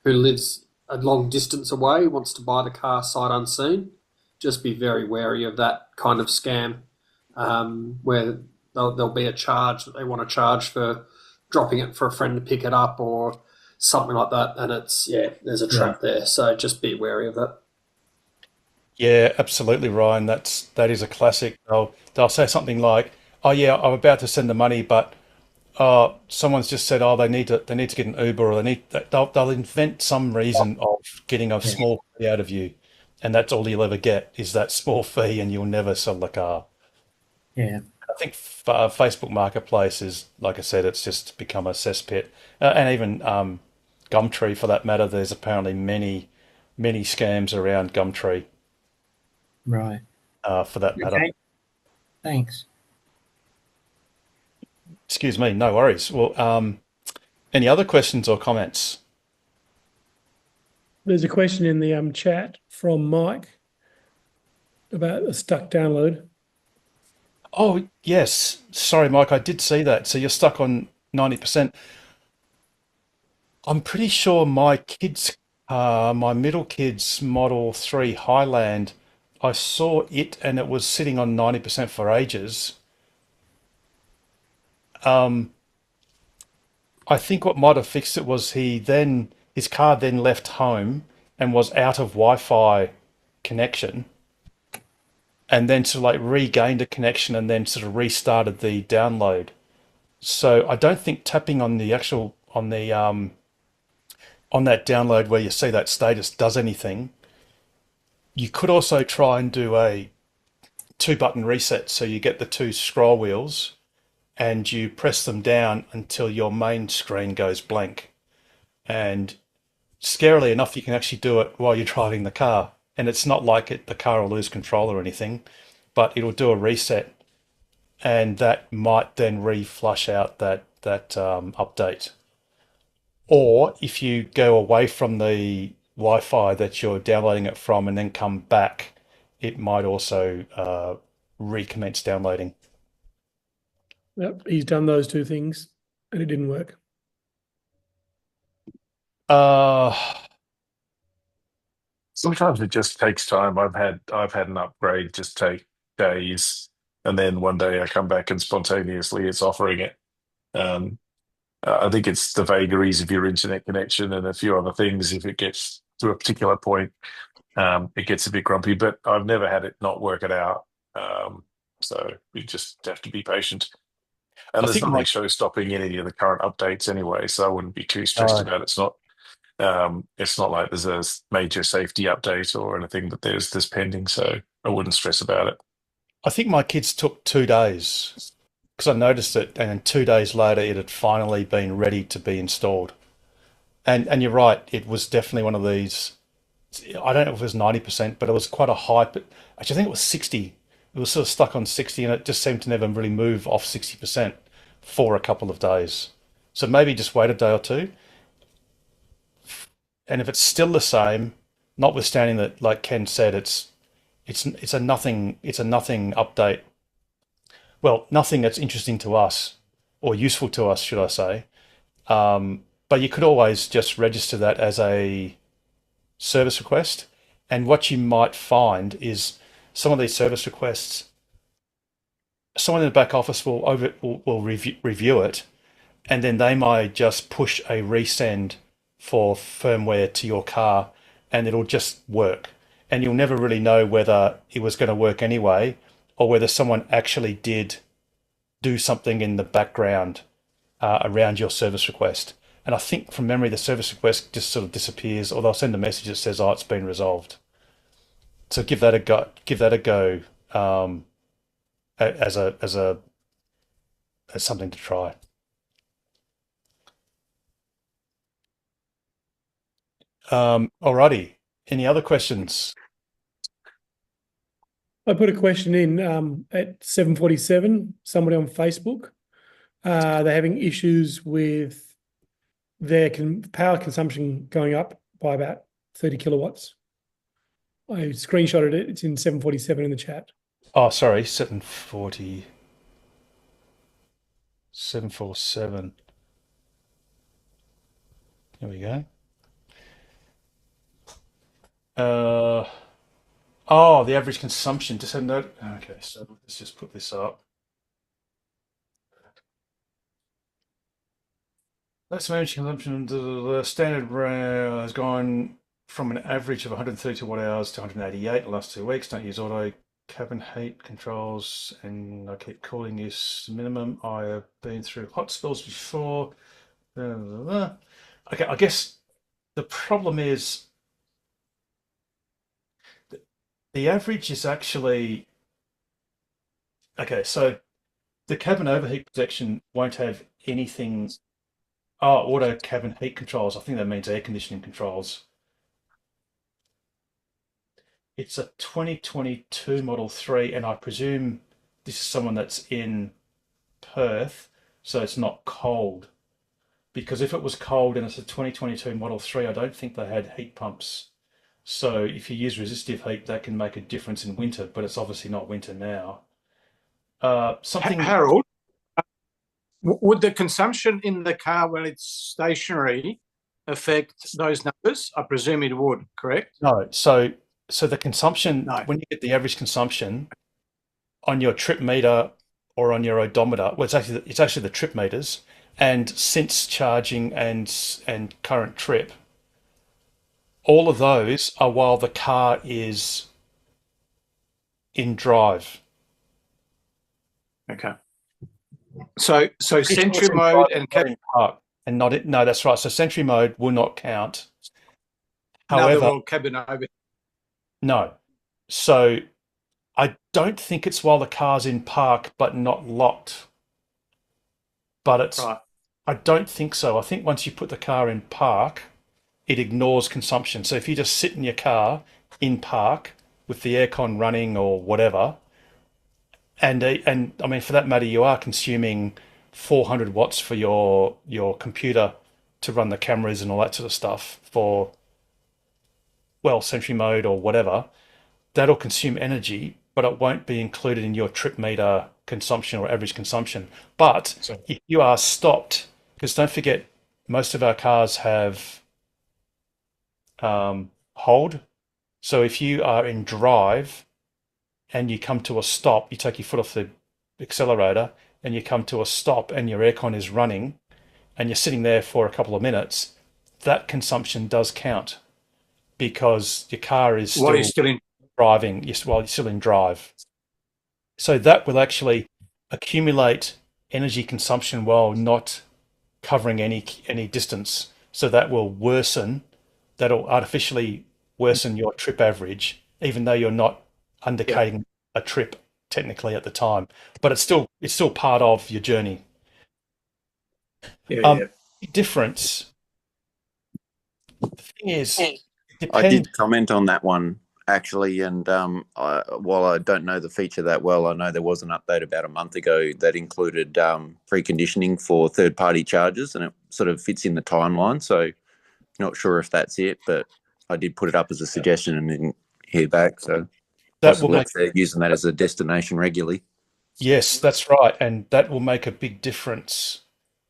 who lives a long distance away wants to buy the car sight unseen. Just be very wary of that kind of scam, where there'll be a charge that they want to charge for dropping it for a friend to pick it up or something like that, and there's a trap there. So just be wary of that. Yeah, absolutely, Ryan. That is a classic. They'll say something like, "Oh yeah, I'm about to send the money, but someone's just said, they need to get an Uber, or they'll invent some reason of getting a small fee out of you, and that's all you'll ever get is that small fee, and you'll never sell the car." Yeah, I think Facebook Marketplace is, like I said, it's just become a cesspit, and even Gumtree for that matter. There's apparently many scams around Gumtree. Right. For that matter. Thanks. Excuse me, no worries. Well, any other questions or comments? There's a question in the chat from Mike about a stuck download. Oh, yes. Sorry, Mike, I did see that. So you're stuck on 90%. I'm pretty sure my middle kid's Model 3 Highland, I saw it and it was sitting on 90% for ages. I think what might have fixed it was his car then left home and was out of Wi-Fi connection, and then sort of like regained a connection and then sort of restarted the download. So I don't think tapping on the actual on that download where you see that status does anything. You could also try and do a 2-button reset, so you get the 2 scroll wheels and you press them down until your main screen goes blank. And scarily enough, you can actually do it while you're driving the car. And it's not like the car will lose control or anything, but it'll do a reset, and that might then re-flush out that update. Or if you go away from the Wi-Fi that you're downloading it from and then come back, it might also recommence downloading. Yep, he's done those 2 things and it didn't work. Sometimes it just takes time. I've had an upgrade just take days, and then one day I come back and spontaneously it's offering it. I think it's the vagaries of your internet connection and a few other things. If it gets to a particular point, it gets a bit grumpy. But I've never had it not work it out. So we just have to be patient. And there's nothing show-stopping in any of the current updates anyway, so I wouldn't be too stressed about it. It's not like there's a major safety update or anything that there's pending, so I wouldn't stress about it. I think my kids took 2 days because I noticed it, and then 2 days later it had finally been ready to be installed. And you're right, it was definitely one of these. I don't know if it was 90%, but it was quite a high. But actually, I think it was 60. It was sort of stuck on 60, and it just seemed to never really move off 60% for a couple of days. So maybe just wait a day or two. And if it's still the same, notwithstanding that, like Ken said, it's a nothing update. Well, nothing that's interesting to us or useful to us, should I say. But you could always just register that as a service request. And what you might find is some of these service requests, someone in the back office will review it, and then they might just push a resend for firmware to your car, and it'll just work. And you'll never really know whether it was going to work anyway, or whether someone actually did do something in the background around your service request. And I think from memory, the service request just sort of disappears, or they'll send a message that says, "Oh, it's been resolved." So give that a go. Give that a go as something to try. Alrighty. Any other questions? I put a question in at 7:47. Somebody on Facebook. They're having issues with their power consumption going up by about 30 kilowatts. I screenshotted it. It's in 7:47 in the chat. Oh, sorry, 747. There we go. The average consumption. Just a note. Okay, so let's just put this up. That's average consumption. The standard has gone from an average of 132 watt hours to 188 in the last 2 weeks. Don't use auto cabin heat controls, and I keep cooling use minimum. I have been through hot spells before. Okay, I guess the problem is the average is actually okay. So the cabin overheat protection won't have anything. Oh, auto cabin heat controls. I think that means air conditioning controls. It's a 2022 Model 3, and I presume this is someone that's in Perth, so it's not cold. Because if it was cold and it's a 2022 Model 3, I don't think they had heat pumps. So if you use resistive heat, that can make a difference in winter, but it's obviously not winter now. Harold, would the consumption in the car when it's stationary affect those numbers? I presume it would, correct? No. So the consumption, when you get the average consumption on your trip meter or on your odometer, well, it's actually the trip meters, and since charging and current trip, all of those are while the car is in drive. Okay. So Sentry mode and cabin park and not it. No, that's right. So Sentry mode will not count. However, cabin over. No. So I don't think it's while the car's in park but not locked. But it's right. I don't think so. I think once you put the car in park, it ignores consumption. So if you just sit in your car in park with the aircon running or whatever, and I mean, for that matter, you are consuming 400 watts for your computer to run the cameras and all that sort of stuff for, well, Sentry mode or whatever. That'll consume energy, but it won't be included in your trip meter consumption or average consumption. But if you are stopped, because don't forget, most of our cars have hold. So if you are in drive and you come to a stop, you take your foot off the accelerator and you come to a stop and your aircon is running and you're sitting there for a couple of minutes, that consumption does count because your car is still in driving while you're still in drive. So that will actually accumulate energy consumption while not covering any distance. So that will worsen, that'll artificially worsen your trip average, even though you're not undertaking a trip technically at the time, but it's still part of your journey. Difference. The thing is, I did comment on that one actually, and while I don't know the feature that well, I know there was an update about a month ago that included preconditioning for third-party chargers, and it sort of fits in the timeline. So, not sure if that's it, but I did put it up as a suggestion and didn't hear back. So, that will make they're using that as a destination regularly. Yes, that's right, and that will make a big difference,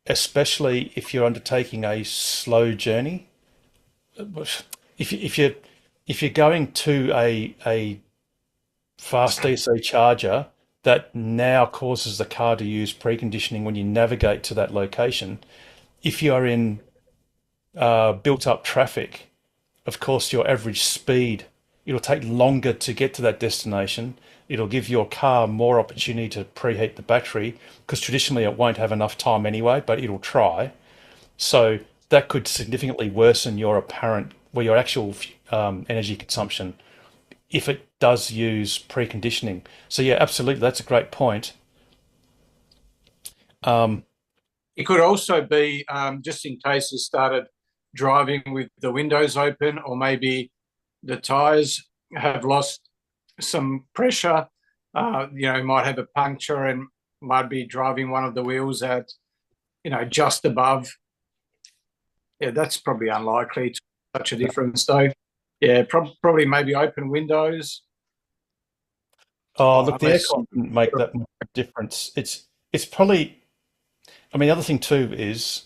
especially if you're undertaking a slow journey. If you're going to a fast DC charger, that now causes the car to use preconditioning when you navigate to that location. If you are in built-up traffic, of course, your average speed, it'll take longer to get to that destination. It'll give your car more opportunity to preheat the battery because traditionally it won't have enough time anyway, but it'll try. So that could significantly worsen your actual energy consumption if it does use preconditioning. So yeah, absolutely, that's a great point. It could also be just in case you started driving with the windows open, or maybe the tyres have lost some pressure. You might have a puncture and might be driving one of the wheels at, just above. Yeah, that's probably unlikely to such a difference, though. Yeah, probably maybe open windows. Oh, look, the aircon didn't make that much difference. It's probably. I mean, the other thing too is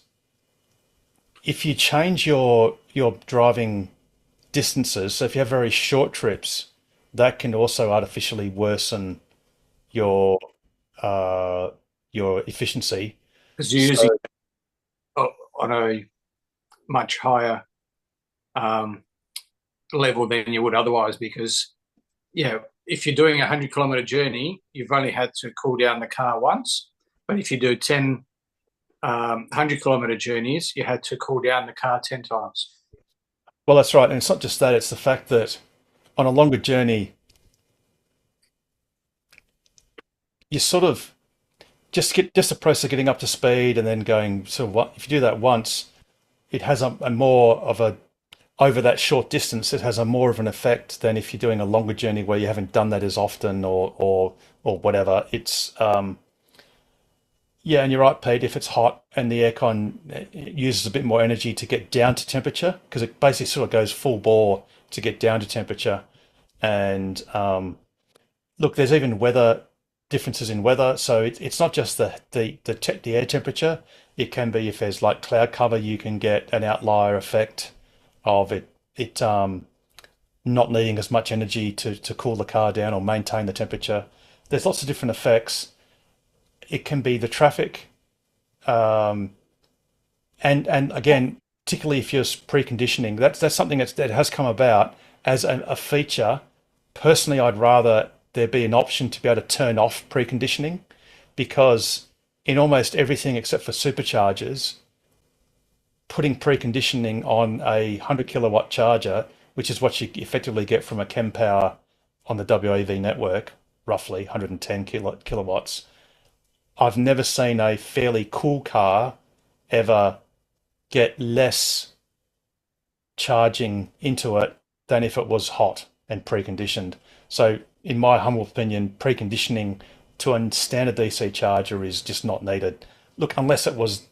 if you change your driving distances. So if you have very short trips, that can also artificially worsen your efficiency. Because you're using on a much higher level than you would otherwise, because if you're doing a 100-kilometre journey, you've only had to cool down the car once. But if you do 10 100-kilometre journeys, you had to cool down the car 10 times. Well, that's right. And it's not just that, it's the fact that on a longer journey, you sort of just the process of getting up to speed and then going, so what if you do that once, it has a more of a over that short distance, it has a more of an effect than if you're doing a longer journey where you haven't done that as often or whatever. It's yeah, and you're right, Pete. If it's hot and the aircon uses a bit more energy to get down to temperature, because it basically sort of goes full bore to get down to temperature. And look, there's even weather differences in weather, so it's not just the air temperature. It can be if there's like cloud cover, you can get an outlier effect of it not needing as much energy to cool the car down or maintain the temperature. There's lots of different effects. It can be the traffic, and again, particularly if you're preconditioning, that's something that has come about as a feature. Personally, I'd rather there be an option to be able to turn off preconditioning, because in almost everything except for superchargers, putting preconditioning on a 100 kilowatt charger, which is what you effectively get from a Kempower on the WEV network, roughly 110 kilowatts. I've never seen a fairly cool car ever get less charging into it than if it was hot and preconditioned. So in my humble opinion, preconditioning to a standard DC charger is just not needed. Look, unless it was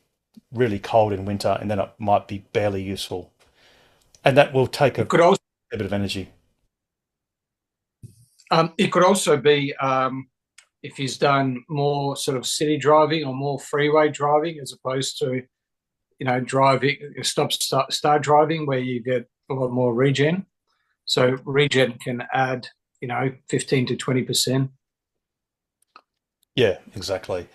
really cold in winter, and then it might be barely useful. And that will take a bit of energy. It could also be if he's done more sort of city driving or more freeway driving, as opposed to, driving start driving where you get a lot more regen. So regen can add 15 to 20%. Yeah, exactly.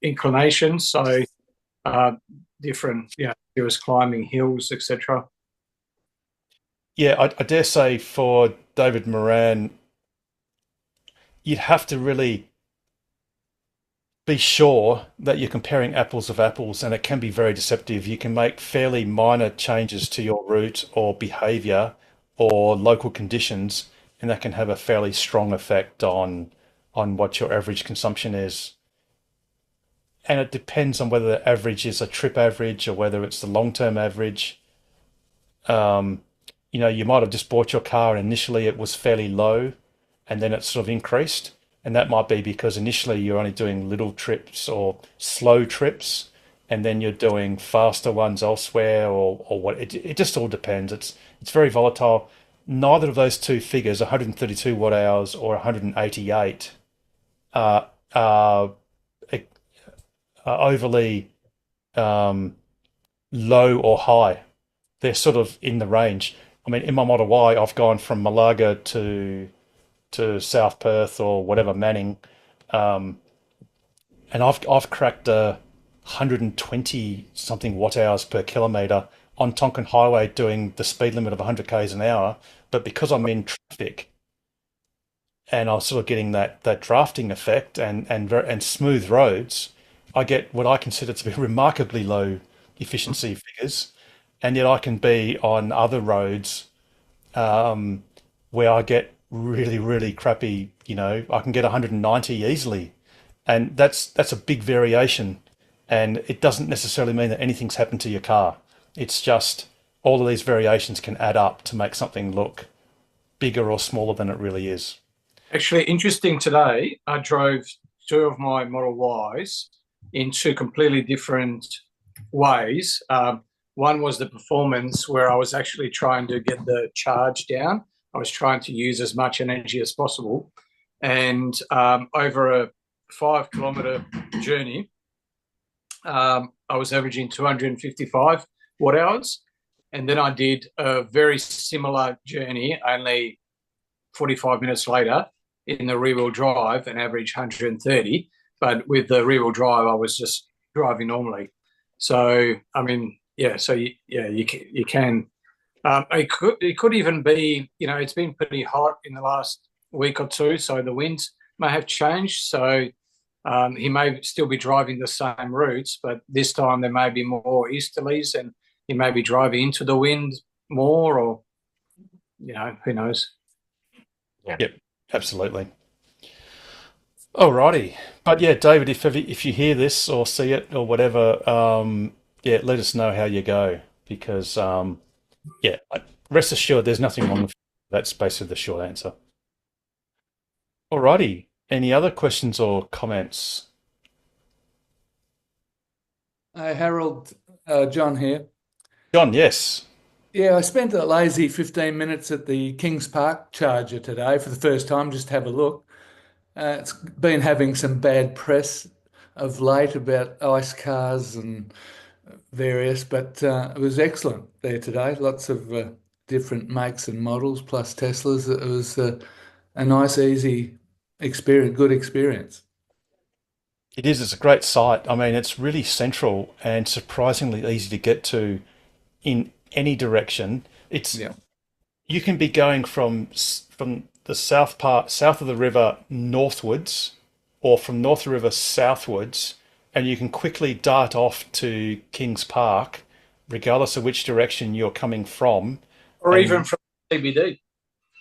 Inclination. So different, there was climbing hills, etc. Yeah, I dare say for David Moran, you'd have to really be sure that you're comparing apples of apples, and it can be very deceptive. You can make fairly minor changes to your route or behavior or local conditions, and that can have a fairly strong effect on what your average consumption is. And it depends on whether the average is a trip average or whether it's the long-term average. You might have just bought your car and initially it was fairly low and then it sort of increased. And that might be because initially you're only doing little trips or slow trips, and then you're doing faster ones elsewhere or what. It just all depends. It's very volatile. Neither of those two figures, 132 watt hours or 188, are overly low or high. They're sort of in the range. I mean, in my Model Y, I've gone from Malaga to South Perth or whatever, Manning, and I've cracked 120 something watt hours per kilometre on Tonkin Highway doing the speed limit of 100 k's an hour. But because I'm in traffic and I'm sort of getting that drafting effect and smooth roads, I get what I consider to be remarkably low efficiency figures. And yet I can be on other roads where I get really, really crappy, I can get 190 easily. And that's a big variation. And it doesn't necessarily mean that anything's happened to your car. It's just all of these variations can add up to make something look bigger or smaller than it really is. Actually, interesting today, I drove two of my Model Ys in two completely different ways. One was the performance, where I was actually trying to get the charge down. I was trying to use as much energy as possible. And over a 5 kilometre journey, I was averaging 255 watt hours. And then I did a very similar journey, only 45 minutes later, in the rear-wheel drive, and averaged 130. But with the rear-wheel drive, I was just driving normally. So, I mean, you can. It could even be, it's been pretty hot in the last week or two, so the winds may have changed. So he may still be driving the same routes, but this time there may be more easterlies, and he may be driving into the wind more, or who knows. Yeah. Yep, absolutely. Alrighty, but yeah, David, if you hear this or see it or whatever, yeah, let us know how you go because yeah, rest assured, there's nothing wrong with it. That's basically the short answer. Alrighty, any other questions or comments? Harold, John here. John, yes. Yeah, I spent a lazy 15 minutes at the Kings Park charger today for the first time, just to have a look. It's been having some bad press of late about ice cars and various, but it was excellent there today. Lots of different makes and models, plus Teslas. It was a nice, easy experience, good experience. It is. It's a great site. I mean, it's really central and surprisingly easy to get to in any direction. It's you can be going from the south of the river northwards, or from north of the river southwards, and you can quickly dart off to Kings Park, regardless of which direction you're coming from, or even from CBD.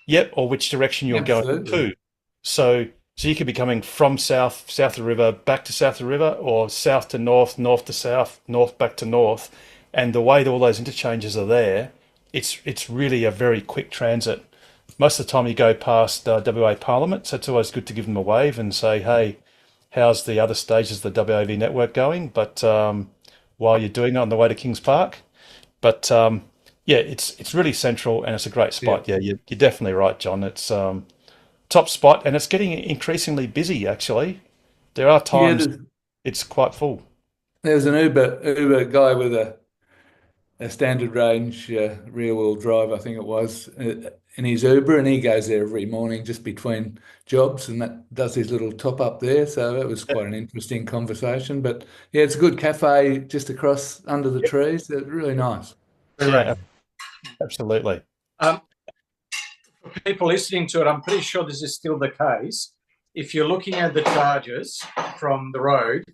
Yep, or which direction you're going to. So you could be coming from south of the river, back to south of the river, or south to north, north to south, north back to north. And the way that all those interchanges are there, it's really a very quick transit. Most of the time you go past WA Parliament, so it's always good to give them a wave and say, hey, how's the other stages of the WAV network going? But while you're doing it on the way to Kings Park. But yeah, it's really central and it's a great spot. Yeah, you're definitely right, John. It's top spot, and it's getting increasingly busy, actually. There are times it's quite full. There's an Uber guy with a standard range rear-wheel drive, I think it was, in his Uber, and he goes there every morning just between jobs, and that does his little top up there. So it was quite an interesting conversation. But yeah, it's a good cafe just across under the trees. It's really nice. Yeah, absolutely. For people listening to it, I'm pretty sure this is still the case. If you're looking at the charges from the road,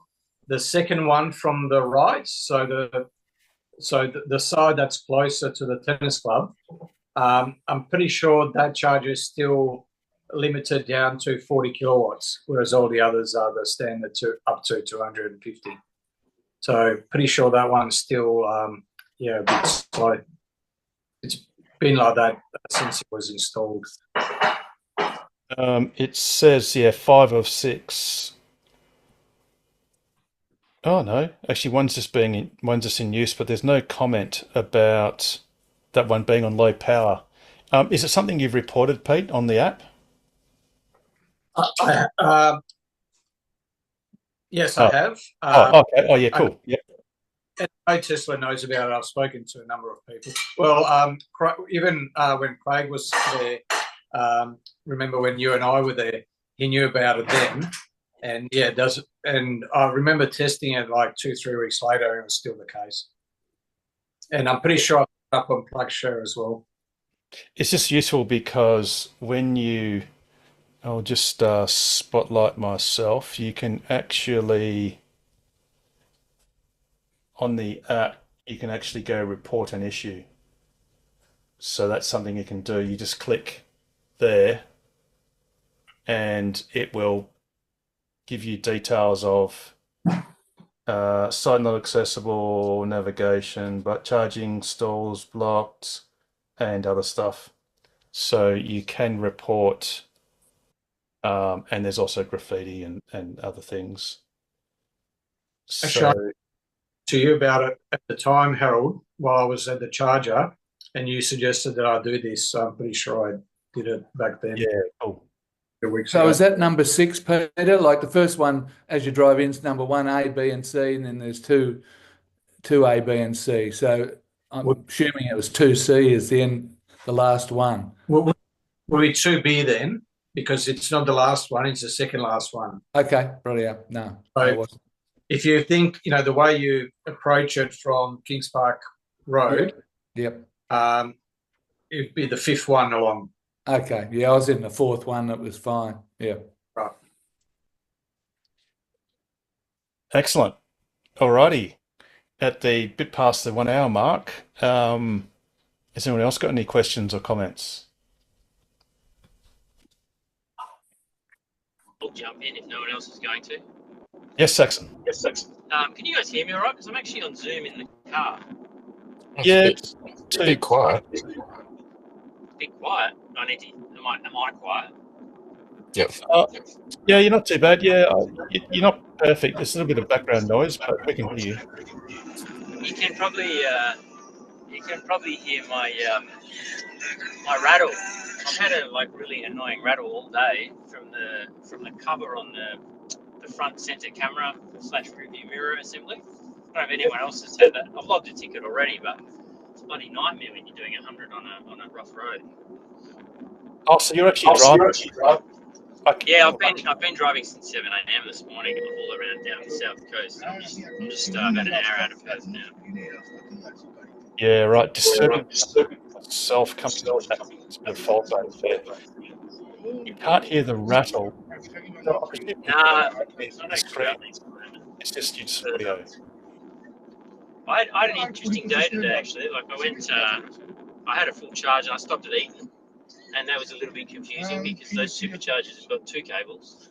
the second one from the right, so the side that's closer to the tennis club, I'm pretty sure that charger is still limited down to 40 kilowatts, whereas all the others are the standard up to 250. So pretty sure that one's still a bit slow. It's been like that since it was installed. It says 5 of 6. Oh no, actually one's just in use, but there's no comment about that one being on low power. Is it something you've reported, Pete, on the app? Yes, I have. Okay. Oh yeah, cool. Yep. And Tesla knows about it. I've spoken to a number of people. Well, even when Craig was there, remember when you and I were there, he knew about it then. And yeah, it does. And I remember testing it like 2-3 weeks later, and it was still the case. And I'm pretty sure I put up on PlugShare as well. It's just useful because I'll just spotlight myself. You can actually, on the app, you can actually go report an issue. So that's something you can do. You just click there and it will give you details of site not accessible, navigation, but charging stalls blocked, and other stuff. So you can report, and there's also graffiti and other things. So, to you about it at the time, Harold, while I was at the charger, and you suggested that I do this. So I'm pretty sure I did it back then. Yeah, cool. So is that number 6, Peter? Like the first one, as you drive in, is number 1, A, B, and C, and then there's 2 A, B, and C. So I'm assuming it was 2C is the last one. Will be 2B then, because it's not the last one; it's the second last one. Okay, brilliant. No, so if you think the way you approach it from Kings Park Road, yep, it'd be the 5th one along. Okay, yeah, I was in the 4th one. That was fine. Yeah. Right. Excellent. Alrighty. At the bit past the 1 hour mark, has anyone else got any questions or comments? I'll jump in if no one else is going to. Yes, Saxon. Can you guys hear me all right? Because I'm actually on Zoom in the car. Yeah, It's a bit quiet. A bit quiet. Am I quiet? Yep. Yeah, you're not too bad. Yeah, you're not perfect. There's a little bit of background noise, but we can hear you. You can probably hear my my rattle. I've had a really annoying rattle all day from the cover on the front center camera / rearview mirror assembly. I don't know if anyone else has had that. I've logged a ticket already, but it's a bloody nightmare when you're doing 100 on a rough road. Oh, so you're actually driving? Yeah, I've been driving since 7 a.m. this morning all around down the south coast. I'm just about an hour out of Perth now. Yeah, right. Disturbing self comes to that. It's a bit of fault over there. You can't hear the rattle. Nah, it's not actually happening. It's just your audio. I had an interesting day today, actually. Like I had a full charge and I stopped at Eton, and that was a little bit confusing because those superchargers have got 2 cables,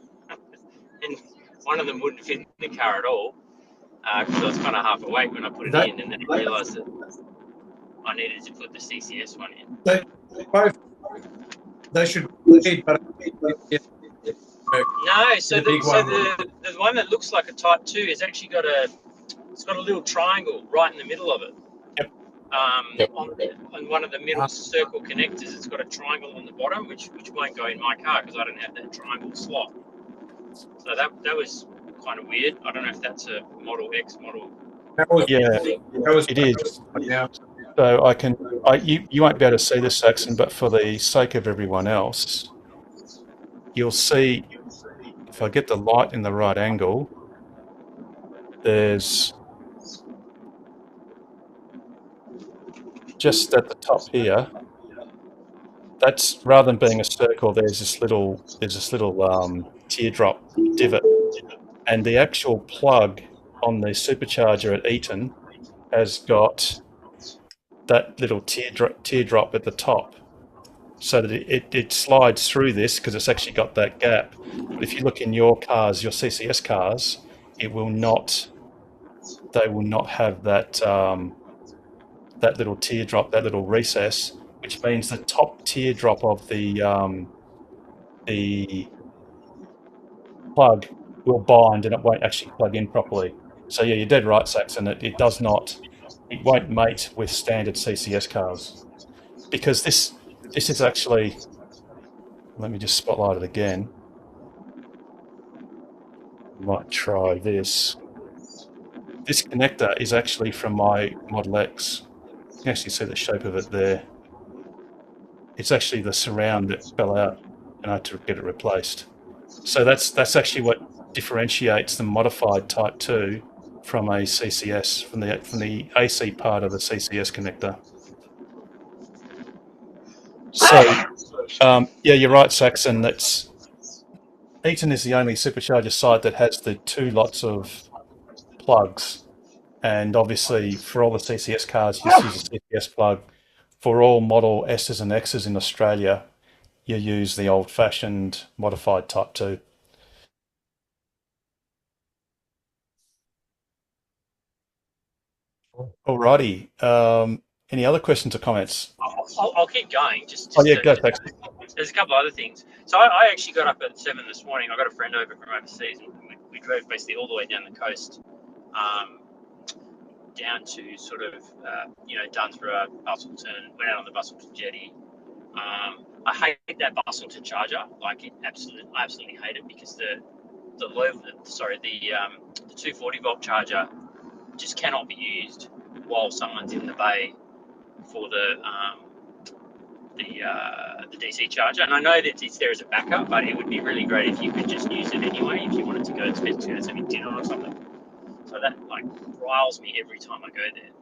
and one of them wouldn't fit in the car at all because I was kind of half awake when I put it in, and then I realised that I needed to put the CCS one in. They should fit, but no. So the one that looks like a Type 2 has actually got a little triangle right in the middle of it. On one of the middle circle connectors, it's got a triangle on the bottom, which won't go in my car because I don't have that triangle slot. So that was kind of weird. I don't know if that's a Model X model. It is. Yeah. So you won't be able to see this, Saxon, but for the sake of everyone else, you'll see if I get the light in the right angle, there's just at the top here. That's rather than being a circle, there's this little teardrop divot, and the actual plug on the supercharger at Eton has got that little teardrop at the top, so that it slides through this because it's actually got that gap. But if you look in your cars, your CCS cars, they will not have that that little teardrop, that little recess, which means the top teardrop of the plug will bind and it won't actually plug in properly. So yeah, you're dead right, Saxon. It won't mate with standard CCS cars, because this is actually, let me just spotlight it again. Might try this. This connector is actually from my Model X. You can actually see the shape of it there. It's actually the surround that fell out and I had to get it replaced. So that's actually what differentiates the modified Type 2 from a CCS, from the AC part of the CCS connector. So yeah, you're right, Saxon. Eton is the only supercharger site that has the 2 lots of plugs, and obviously for all the CCS cars you use a CCS plug. For all Model S's and X's in Australia, you use the old-fashioned modified Type 2. Alrighty. Any other questions or comments? I'll keep going. Go, thanks. There's a couple other things. So I actually got up at 7 this morning. I got a friend over from overseas, and we drove basically all the way down the coast, down to sort of Dunsborough, Bustleton. Went out on the Bustleton jetty. I hate that Bustleton charger. I absolutely hate it because the 240 volt charger just cannot be used while someone's in the bay for the DC charger. And I know that it's there as a backup, but it would be really great if you could just use it anyway if you wanted to go and spend 2 hours having dinner or something. So that riles me every time I go there.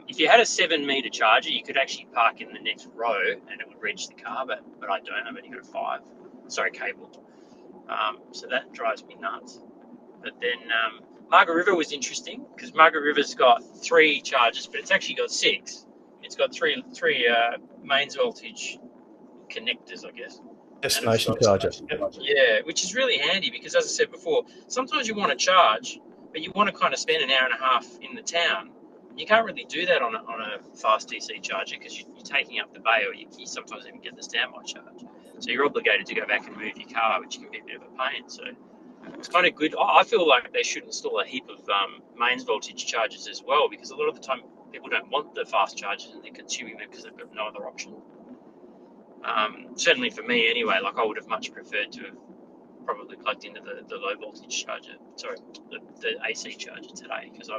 If you had a 7-meter charger, you could actually park in the next row and it would reach the car, but I don't. I've only got a cable. So that drives me nuts. But then Margaret River was interesting because Margaret River's got 3 chargers, but it's actually got 6. It's got three mains voltage connectors, I guess. Destination charger. Yep. Yeah, which is really handy because, as I said before, sometimes you want to charge, but you want to kind of spend an hour and a half in the town. You can't really do that on a fast DC charger because you're taking up the bay, or you sometimes even get the standby charge. So you're obligated to go back and move your car, which can be a bit of a pain. So it's kind of good. I feel like they should install a heap of mains voltage chargers as well, because a lot of the time people don't want the fast chargers and they're consuming them because they've got no other option. Certainly for me anyway, like I would have much preferred to have probably plugged into the low voltage charger, sorry, the AC charger today, because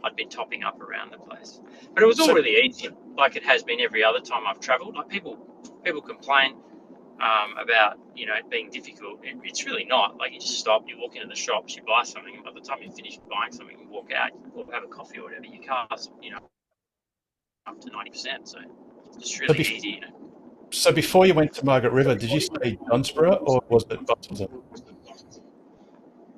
I'd been topping up around the place. But it was all really easy, like it has been every other time I've travelled. Like people complain about it being difficult. It's really not. Like you just stop, you walk into the shops, you buy something, and by the time you finish buying something, you walk out, you have a coffee or whatever. Your car's up to 90%, so it's just really easy. So before you went to Margaret River, did you stay Dunsborough or was it Busselton?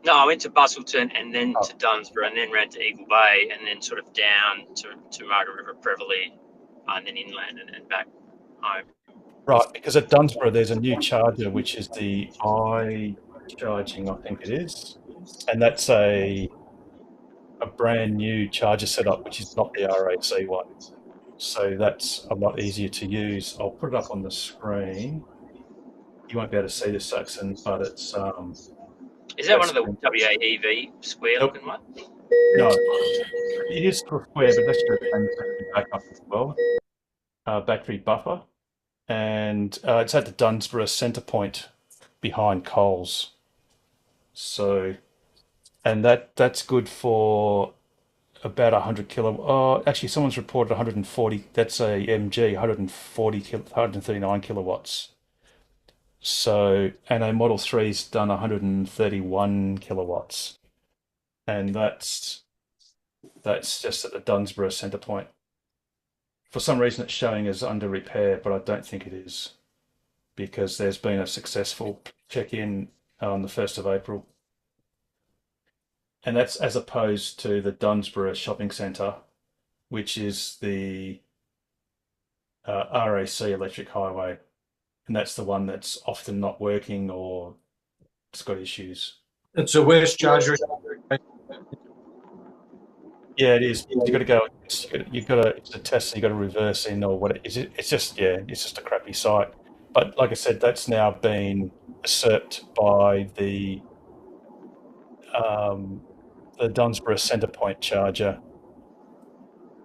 No, I went to Busselton and then to Dunsborough and then ran to Eagle Bay and then sort of down to Margaret River, Prevelly, and then inland and then back home. Right, because at Dunsborough there's a new charger which is the iCharging, I think it is, and that's a brand new charger setup which is not the RAC one. So that's a lot easier to use. I'll put it up on the screen. You won't be able to see this, Saxon, but it's... Is that one of the WAEV square looking ones? No, it is for square, but that's your battery backup as well. Battery buffer. And it's at the Dunsborough centre point behind Coles. So, and that's good for about 100 actually someone's reported 140, that's a MG, 139 kilowatts. So, and a Model 3's done 131 kilowatts. And that's just at the Dunsborough centre point. For some reason it's showing as under repair, but I don't think it is, because there's been a successful check-in on the 1st of April. And that's as opposed to the Dunsborough Shopping Centre, which is the RAC electric highway. And that's the one that's often not working or it's got issues. It's a West charger. Yeah, it is. You've got to go. It's a test. You've got to reverse in or what? It's just a crappy site. But like I said, that's now been usurped by the Dunsborough centre point charger,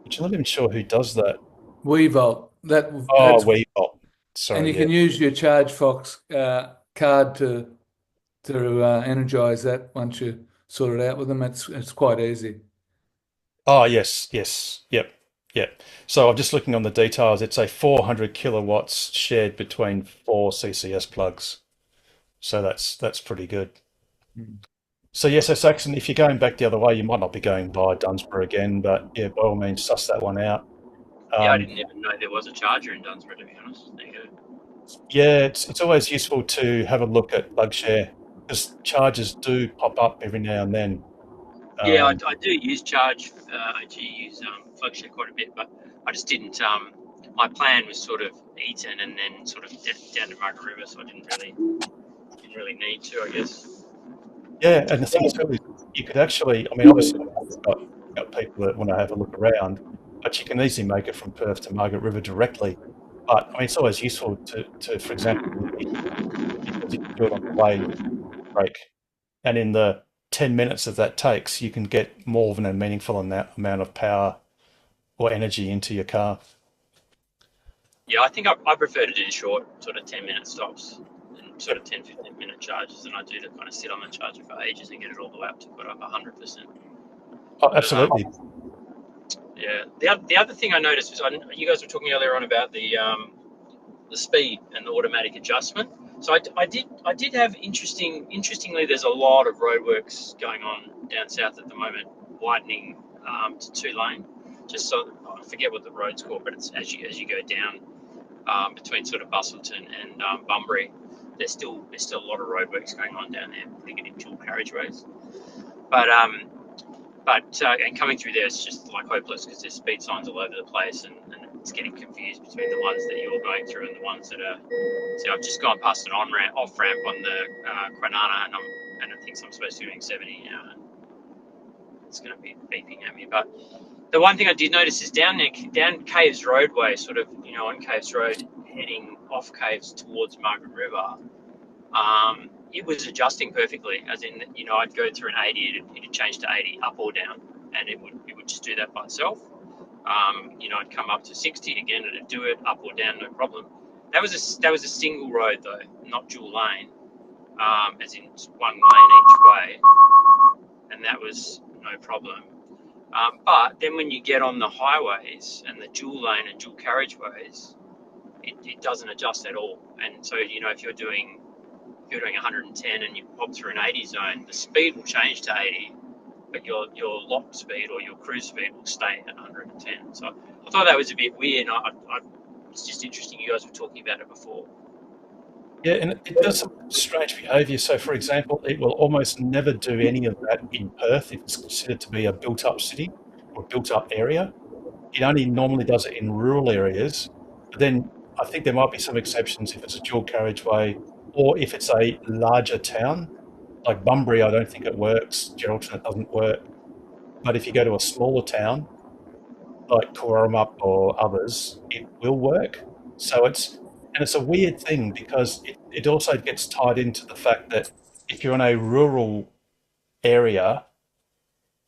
which I'm not even sure who does that. WeVolt. WeVolt. Sorry, and you can use your ChargeFox card to energize that once you sort it out with them. It's quite easy. Oh, yes, yep. So I'm just looking on the details. It's a 400 kilowatts shared between 4 CCS plugs. So that's pretty good. So yes, so Saxon, if you're going back the other way, you might not be going by Dunsborough again, but yeah, by all means, suss that one out. Yeah, I didn't even know there was a charger in Dunsborough, to be honest. There you go. Yeah, it's always useful to have a look at PlugShare because chargers do pop up every now and then. Yeah, I do use Charge. I do use PlugShare quite a bit, but I just didn't. My plan was sort of Eton and then sort of down to Margaret River, so I didn't really need to, I guess. Yeah, and the thing is, you could actually. I mean, obviously, you've got people that want to have a look around, but you can easily make it from Perth to Margaret River directly. But I mean, it's always useful to for example, because you can do it on the way break, and in the 10 minutes that that takes, you can get more than a meaningful amount of power or energy into your car. Yeah, I think I prefer to do short sort of 10-minute stops and sort of 10-15 minute charges than I do to kind of sit on the charger for ages and get it all the way up to put up 100%. Oh, absolutely. Yeah. The other thing I noticed was you guys were talking earlier on about the speed and the automatic adjustment. So I did have interestingly, there's a lot of roadworks going on down south at the moment, widening to 2-lane. Just so I forget what the road's called, but it's as you go down between sort of Busselton and Bunbury, there's still a lot of roadworks going on down there. They're getting dual carriageways, but and coming through there, it's just like hopeless because there's speed signs all over the place, and it's getting confused between the ones that you're going through and the ones that are. So I've just gone past an off ramp on the Granana, and it thinks I'm supposed to be doing 70 now. And it's going to be beeping at me. But the one thing I did notice is down Caves Roadway, sort of, on Caves Road, heading off Caves towards Margaret River. It was adjusting perfectly, as in, I'd go through an 80, it'd change to 80, up or down, and it would just do that by itself. I'd come up to 60 again, and it'd do it up or down, no problem. That was a single road though, not dual lane, as in one lane each way, and that was no problem. But then when you get on the highways and the dual lane and dual carriageways, it doesn't adjust at all. And so, if you're doing 110 and you pop through an 80 zone, the speed will change to 80, but your lock speed or your cruise speed will stay at 110. So I thought that was a bit weird. It's just interesting. You guys were talking about it before. Yeah, and it does some strange behaviour. So, for example, it will almost never do any of that in Perth if it's considered to be a built-up city or built-up area. It only normally does it in rural areas. But then I think there might be some exceptions if it's a dual carriageway or if it's a larger town. Like Bunbury, I don't think it works. Geraldton, it doesn't work. But if you go to a smaller town, like Coramup or others, it will work. So it's a weird thing because it also gets tied into the fact that if you're in a rural area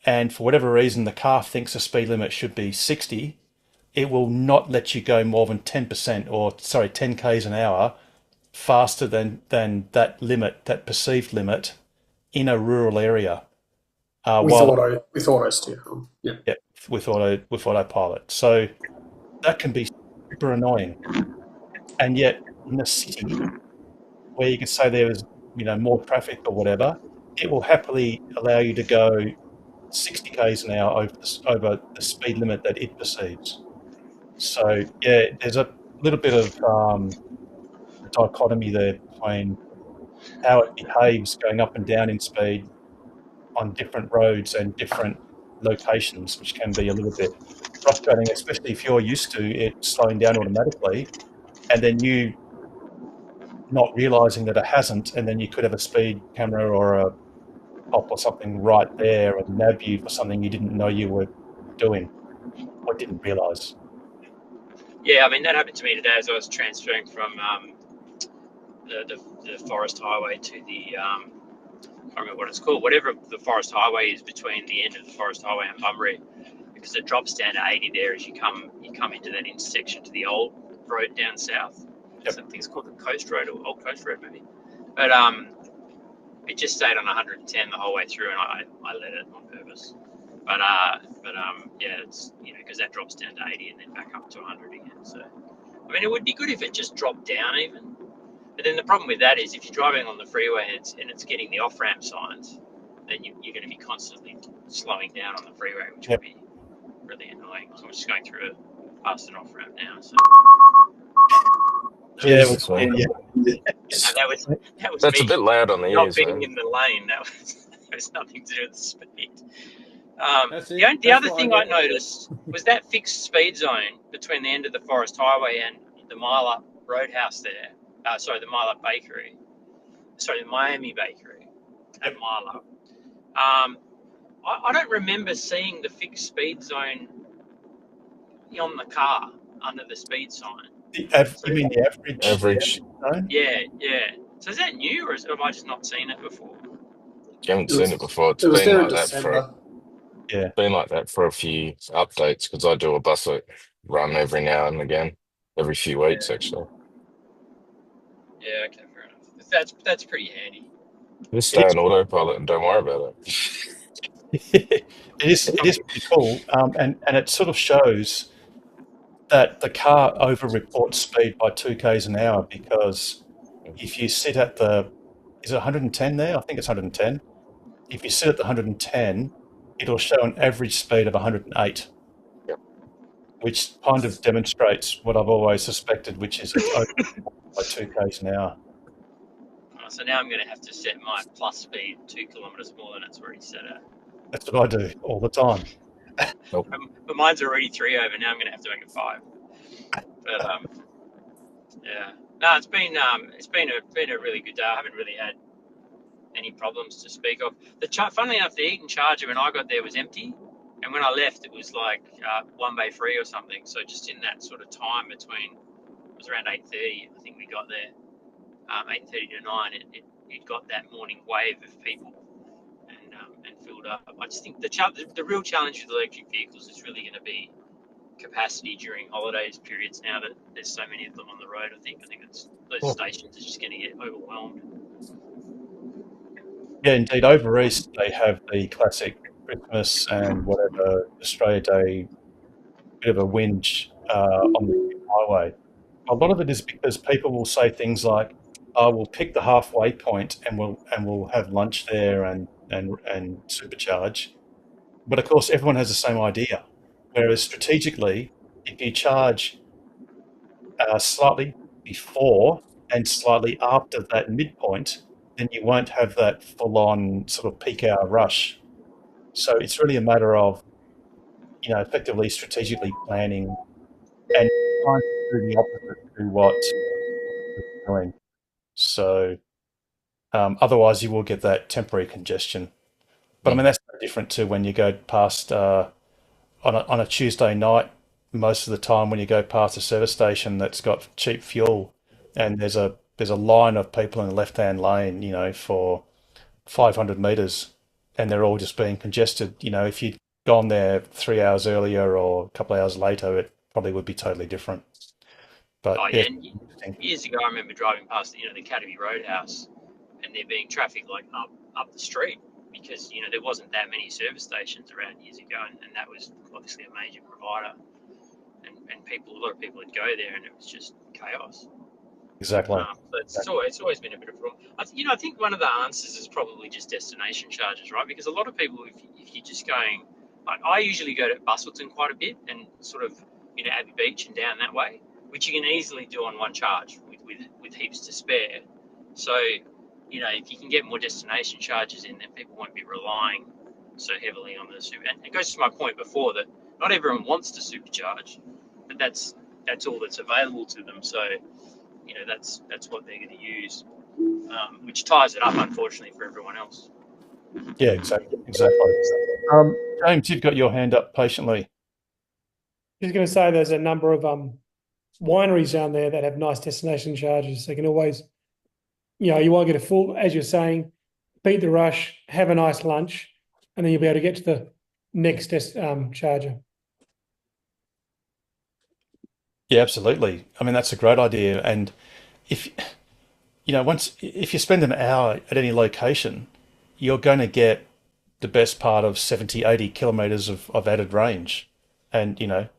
and for whatever reason the car thinks the speed limit should be 60, it will not let you go more than 10 k's an hour faster than that limit, that perceived limit in a rural area. With auto steer. Yeah. Yeah, with autopilot. So that can be super annoying. And yet in the city where you can say there is, more traffic or whatever, it will happily allow you to go 60 k's an hour over the speed limit that it perceives. So yeah, there's a little bit of dichotomy there between how it behaves going up and down in speed on different roads and different locations, which can be a little bit frustrating, especially if you're used to it slowing down automatically and then you not realizing that it hasn't, and then you could have a speed camera or a pop or something right there and nab you for something you didn't know you were doing or didn't realize. Yeah, I mean, that happened to me today as I was transferring from the Forest Highway to the, I can't remember what it's called, whatever the Forest Highway is between the end of the Forest Highway and Bunbury, because it drops down to 80 there as you come into that intersection to the old road down south. Yep. Something's called the Coast Road or Old Coast Road maybe. But it just stayed on 110 the whole way through, and I let it on purpose. But yeah, it's because that drops down to 80 and then back up to 100 again. So I mean, it would be good if it just dropped down even. But then the problem with that is if you're driving on the freeway and it's getting the off ramp signs, then you're going to be constantly slowing down on the freeway, which would be really annoying. So I'm just going through past an off ramp now. So. Yeah, Jesus, yeah. That was That's me a bit loud on the not ears, being man. in the lane. That was nothing to do with the speed. The That's other what thing I noticed was that fixed speed zone between the end of the Forest Highway and the Mile Up Roadhouse there. The Mile Up Bakery. The Miami Bakery at Mile Up. I don't remember seeing the fixed speed zone on the car under the speed sign. You mean the average? Average. Zone? Yeah. So is that new, or have I just not seen it before? You haven't seen it before. It's It was been there in like that December. been like that for a few updates because I do a bus run every now and again, every few weeks actually. Yeah, okay, fair enough. That's pretty handy. Just stay on autopilot and don't worry about it. It is pretty cool, and it sort of shows that the car over-reports speed by 2 k's an hour because if you sit at is it 110 there? I think it's 110. If you sit at the 110, it'll show an average speed of 108, which kind of demonstrates what I've always suspected, which is it's over by 2 k's an hour. So now I'm going to have to set my plus speed 2 kilometres more than it's already set at. That's what I do all the time. But mine's already 3 over. Now I'm going to have to make it 5. But yeah, no, it's been a really good day. I haven't really had any problems to speak of. Funnily enough, the Eaton Charger when I got there was empty, and when I left, it was like one bay free or something. So just in that sort of time between, it was around 8:30. I think we got there, 8:30 to 9. It got that morning wave of people and filled up. I just think the real challenge with electric vehicles is really going to be capacity during holidays periods. Now that there's so many of them on the road, I think it's those stations are just going to get overwhelmed. Yeah, indeed. Over East, they have the classic Christmas and whatever Australia Day bit of a whinge on the highway. A lot of it is because people will say things like, "Oh, we'll pick the halfway point and we'll have lunch there and supercharge." But of course, everyone has the same idea. Whereas strategically, if you charge slightly before and slightly after that midpoint, then you won't have that full-on sort of peak hour rush. So it's really a matter of, effectively strategically planning and trying to do the opposite to what you're doing. So otherwise you will get that temporary congestion. But I mean, that's no different to when you go past on a Tuesday night, most of the time when you go past a service station that's got cheap fuel and there's a line of people in the left-hand lane, for 500 meters and they're all just being congested. If you'd gone there 3 hours earlier or a couple of hours later, it probably would be totally different. But yeah, years ago, I remember driving past, the Academy Roadhouse, and there being traffic like up the street because there wasn't that many service stations around years ago, and that was obviously a major provider, and a lot of people would go there, and it was just chaos. Exactly. So it's always been a bit of a problem. I think one of the answers is probably just destination charges, right? Because a lot of people, if you're just going, like I usually go to Busselton quite a bit and sort of Abbey Beach and down that way, which you can easily do on one charge with heaps to spare. So if you can get more destination charges in, then people won't be relying so heavily on the super. And it goes to my point before that not everyone wants to supercharge, but that's all that's available to them. So that's what they're going to use, which ties it up, unfortunately, for everyone else. Yeah, exactly. James, you've got your hand up patiently. I was going to say there's a number of wineries down there that have nice destination charges. They can always, you won't get a full, as you're saying, beat the rush, have a nice lunch, and then you'll be able to get to the next charger. Yeah, absolutely. I mean, that's a great idea. And if you spend an hour at any location, you're going to get the best part of 70, 80 kilometers of added range. And,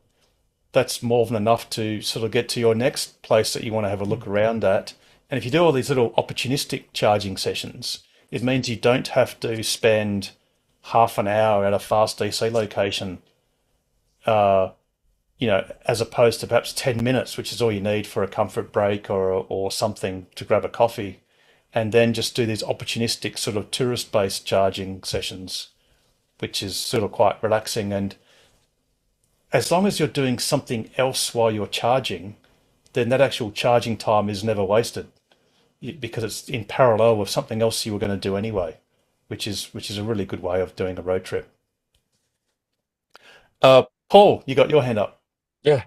that's more than enough to sort of get to your next place that you want to have a look around at. And if you do all these little opportunistic charging sessions, it means you don't have to spend half an hour at a fast DC location, as opposed to perhaps 10 minutes, which is all you need for a comfort break or something to grab a coffee, and then just do these opportunistic sort of tourist-based charging sessions, which is sort of quite relaxing. And as long as you're doing something else while you're charging, then that actual charging time is never wasted because it's in parallel with something else you were going to do anyway, which is a really good way of doing a road trip. Paul, you got your hand up. Yeah,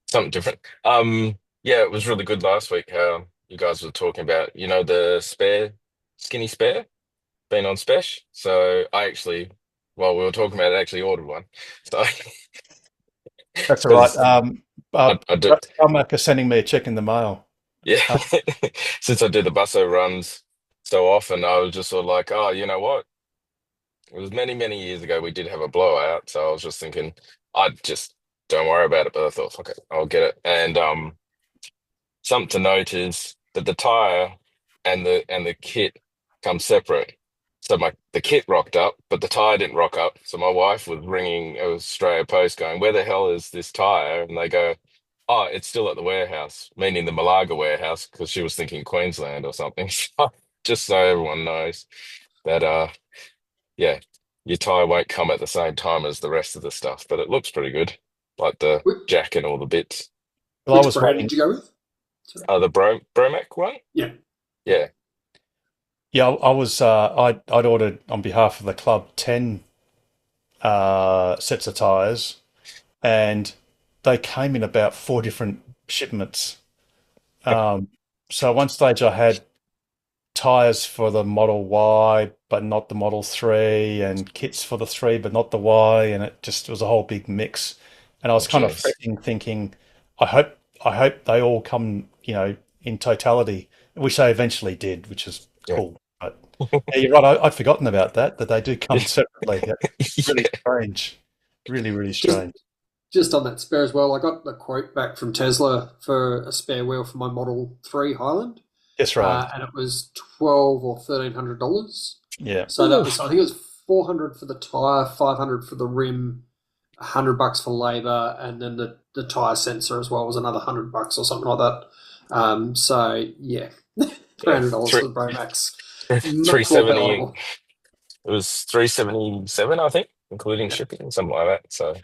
something different. Yeah, it was really good last week how you guys were talking about, the skinny spare being on special. So I actually, while we were talking about it, actually ordered one. So that's all right. I do. Tarmac is sending me a check in the mail. Yeah, since I do the busso runs so often, I was just sort of like, oh, you know what? It was many, many years ago we did have a blowout, so I was just thinking I'd just don't worry about it. But I thought, okay, I'll get it. And something to note is that the tire and the kit come separate. So the kit rocked up, but the tire didn't rock up. So my wife was ringing Australia Post going, where the hell is this tire? And they go, oh, it's still at the warehouse, meaning the Malaga warehouse, because she was thinking Queensland or something. So, just so everyone knows that, yeah, your tire won't come at the same time as the rest of the stuff, but it looks pretty good, like the jack and all the bits. Well, I Which was brand waiting. did you go with? The Bromac one? Yeah. Yeah. Yeah, I was. I'd ordered on behalf of the club 10 sets of tires, and they came in about 4 different shipments. So at one stage I had tires for the Model Y, but not the Model 3, and kits for the 3, but not the Y, and it was a whole big mix. And I was kind of Jeez. fretting, thinking, I hope they all come, in totality, which they eventually did, which is Yeah. cool. But yeah, you're right. I'd forgotten about that they do come separately. It's really Yeah. strange. Really, really strange. Just on that spare as well, I got the quote back from Tesla for a spare wheel for my Model 3 Highland. That's right. And it was $1,200 or $1,300. Yeah. So that was, I think it was $400 for the tire, $500 for the rim, $100 for labor, and then the tire sensor as well was another $100 or something like that. So yeah, $300 for the Bromax. Much more 370. palatable. It was 377, I think, including shipping, something like that. So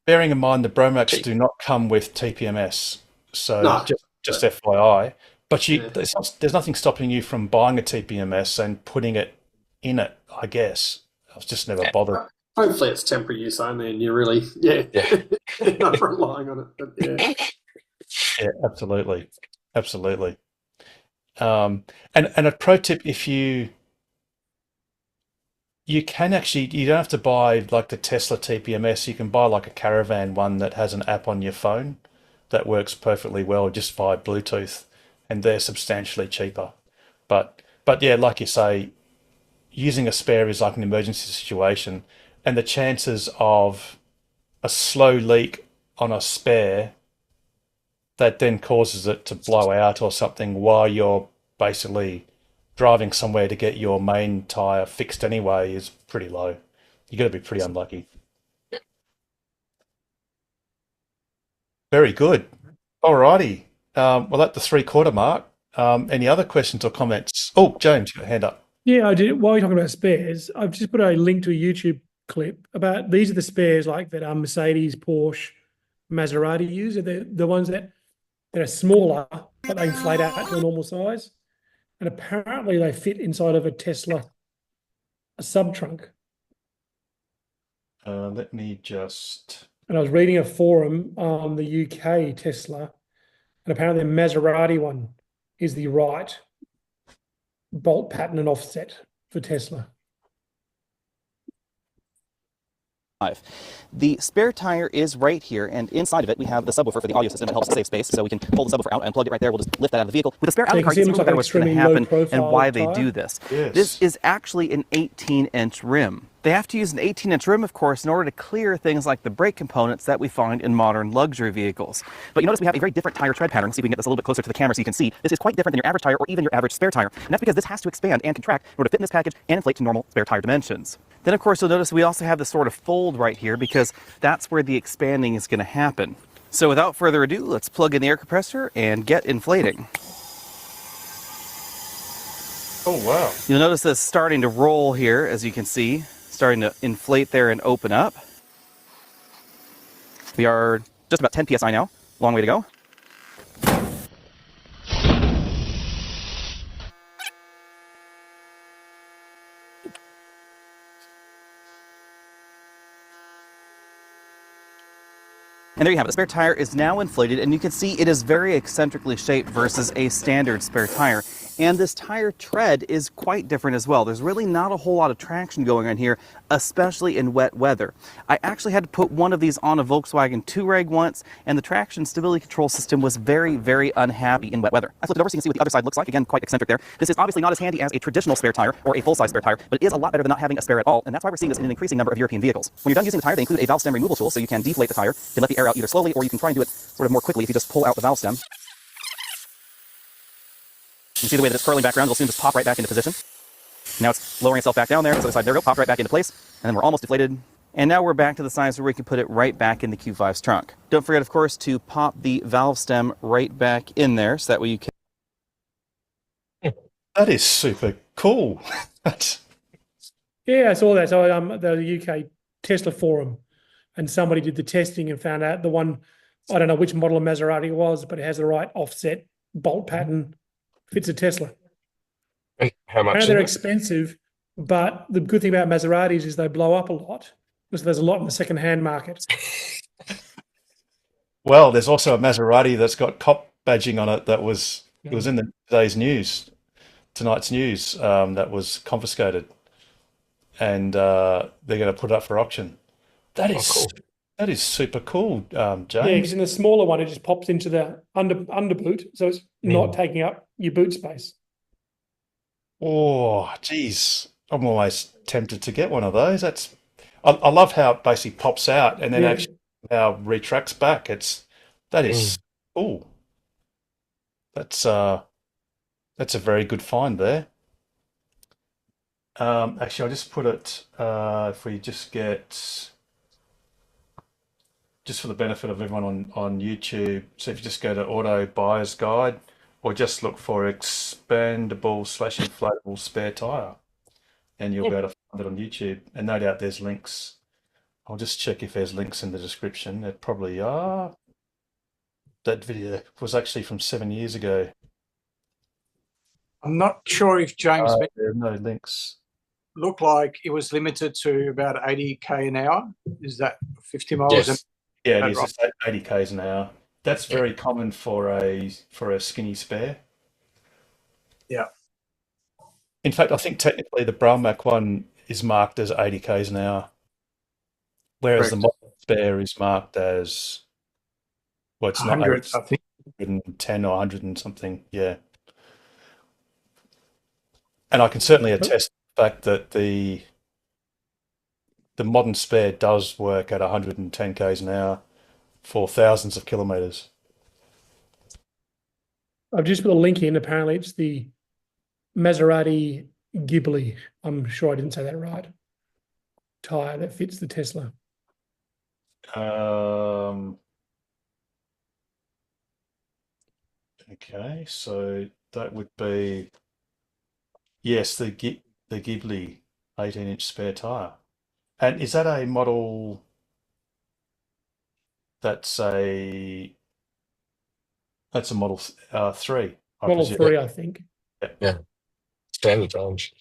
Bearing in mind the Bromax cheap. do not come with TPMS, so No, just but FYI. But yeah. there's nothing stopping you from buying a TPMS and putting it in it, I guess. I was just never bothered. Hopefully it's temporary use only, and you're really not relying on it. But yeah. Yeah, absolutely. Absolutely. And a pro tip, if you can actually, you don't have to buy like the Tesla TPMS, you can buy like a Caravan one that has an app on your phone that works perfectly well just via Bluetooth, and they're substantially cheaper. But yeah, like you say, using a spare is like an emergency situation, and the chances of a slow leak on a spare that then causes it to blow out or something while you're basically driving somewhere to get your main tire fixed anyway is pretty low. You got to be pretty unlucky. Very good. Alrighty. Well, at the 3/4 mark, any other questions or comments? Oh, James, you got a hand up. Yeah, I did. While you're talking about spares, I've just put a link to a YouTube clip about these are the spares like that Mercedes, Porsche, Maserati use. They're the ones that are smaller, but they inflate out to a normal size. And apparently they fit inside of a Tesla, a sub-trunk. Let me just... And I was reading a forum on the UK Tesla, and apparently the Maserati one is the right bolt pattern and offset for Tesla. The spare tire is right here, and inside of it we have the subwoofer for the audio system that helps save space, so we can pull the subwoofer out and plug it right there. We'll just lift that out of the vehicle. With the spare out of the car, you can see a little better what's going to happen and why they do this. Yes. This is actually an 18-inch rim. They have to use an 18-inch rim, of course, in order to clear things like the brake components that we find in modern luxury vehicles. But you notice we have a very different tire tread pattern. See if we can get this a little bit closer to the camera so you can see. This is quite different than your average tire or even your average spare tire. And that's because this has to expand and contract in order to fit in this package and inflate to normal spare tire dimensions. Then, of course, you'll notice we also have this sort of fold right here because that's where the expanding is going to happen. So without further ado, let's plug in the air compressor and get inflating. Oh, wow. You'll notice this starting to roll here, as you can see. Starting to inflate there and open up. We are just about 10 psi now. Long way to go. And there you have it. The spare tire is now inflated, and you can see it is very eccentrically shaped versus a standard spare tire. And this tire tread is quite different as well. There's really not a whole lot of traction going on here, especially in wet weather. I actually had to put one of these on a Volkswagen Touareg once, and the traction stability control system was very, very unhappy in wet weather. I flipped it over so you can see what the other side looks like. Again, quite eccentric there. This is obviously not as handy as a traditional spare tire or a full-size spare tire, but it is a lot better than not having a spare at all, and that's why we're seeing this in an increasing number of European vehicles. When you're done using the tire, they include a valve stem removal tool, so you can deflate the tire to let the air out either slowly, or you can try and do it sort of more quickly if you just pull out the valve stem. You can see the way that it's curling back around, it'll soon just pop right back into position. Now it's lowering itself back down there, so the side, there we go, popped right back into place, and then we're almost deflated. And now we're back to the size where we can put it right back in the Q5's trunk. Don't forget, of course, to pop the valve stem right back in there, so that way you can... That is super cool. Yeah, I saw that. So the UK Tesla forum, and somebody did the testing and found out the one I don't know which model of Maserati it was, but it has the right offset bolt pattern, fits a Tesla. And how I much know is they're it? expensive, but the good thing about Maseratis is they blow up a lot because there's a lot in the second-hand market. Well, there's also a Maserati that's got cop badging on it that was it was in today's news, tonight's news, that was confiscated, and they're going to put it up for auction. That Oh, is cool. that is super cool, Yeah, James. because in the smaller one, it just pops into the under boot, so it's not taking up your boot space. Oh, geez, I'm always tempted to get one of those. I love how it basically pops out and then Yeah. actually how it retracts back. That is Mm. cool. That's a very good find there. Actually, I'll just put it, if we just get, just for the benefit of everyone on YouTube, so if you just go to Auto Buyer's Guide or just look for expandable/inflatable spare tire, and you'll be able to find it on YouTube. And no doubt there's links. I'll just check if there's links in the description. There probably are. That video was actually from 7 years ago. I'm not sure if James There are no links. looked like it was limited to about 80k an hour. Is that 50 miles? Yes. Yeah, it That is. right? It's 80 k's an hour. That's very common for a skinny spare. Yeah. In fact, I think technically the Bralmac one is marked as 80 k's an hour, whereas the Correct. modern spare is marked as, well, it's not 100, I think. 110 or 100 and something. Yeah. And I can certainly attest to the fact that the modern spare does work at 110 k's an hour for thousands of kilometres. I've just put a link in. Apparently, it's the Maserati Ghibli. I'm sure I didn't say that right. Tire that fits the Tesla. Okay, so that would be, yes, the Ghibli 18-inch spare tire. And is that a model that's a model 3, I Model presume? 3, I think. Yeah. Standard range.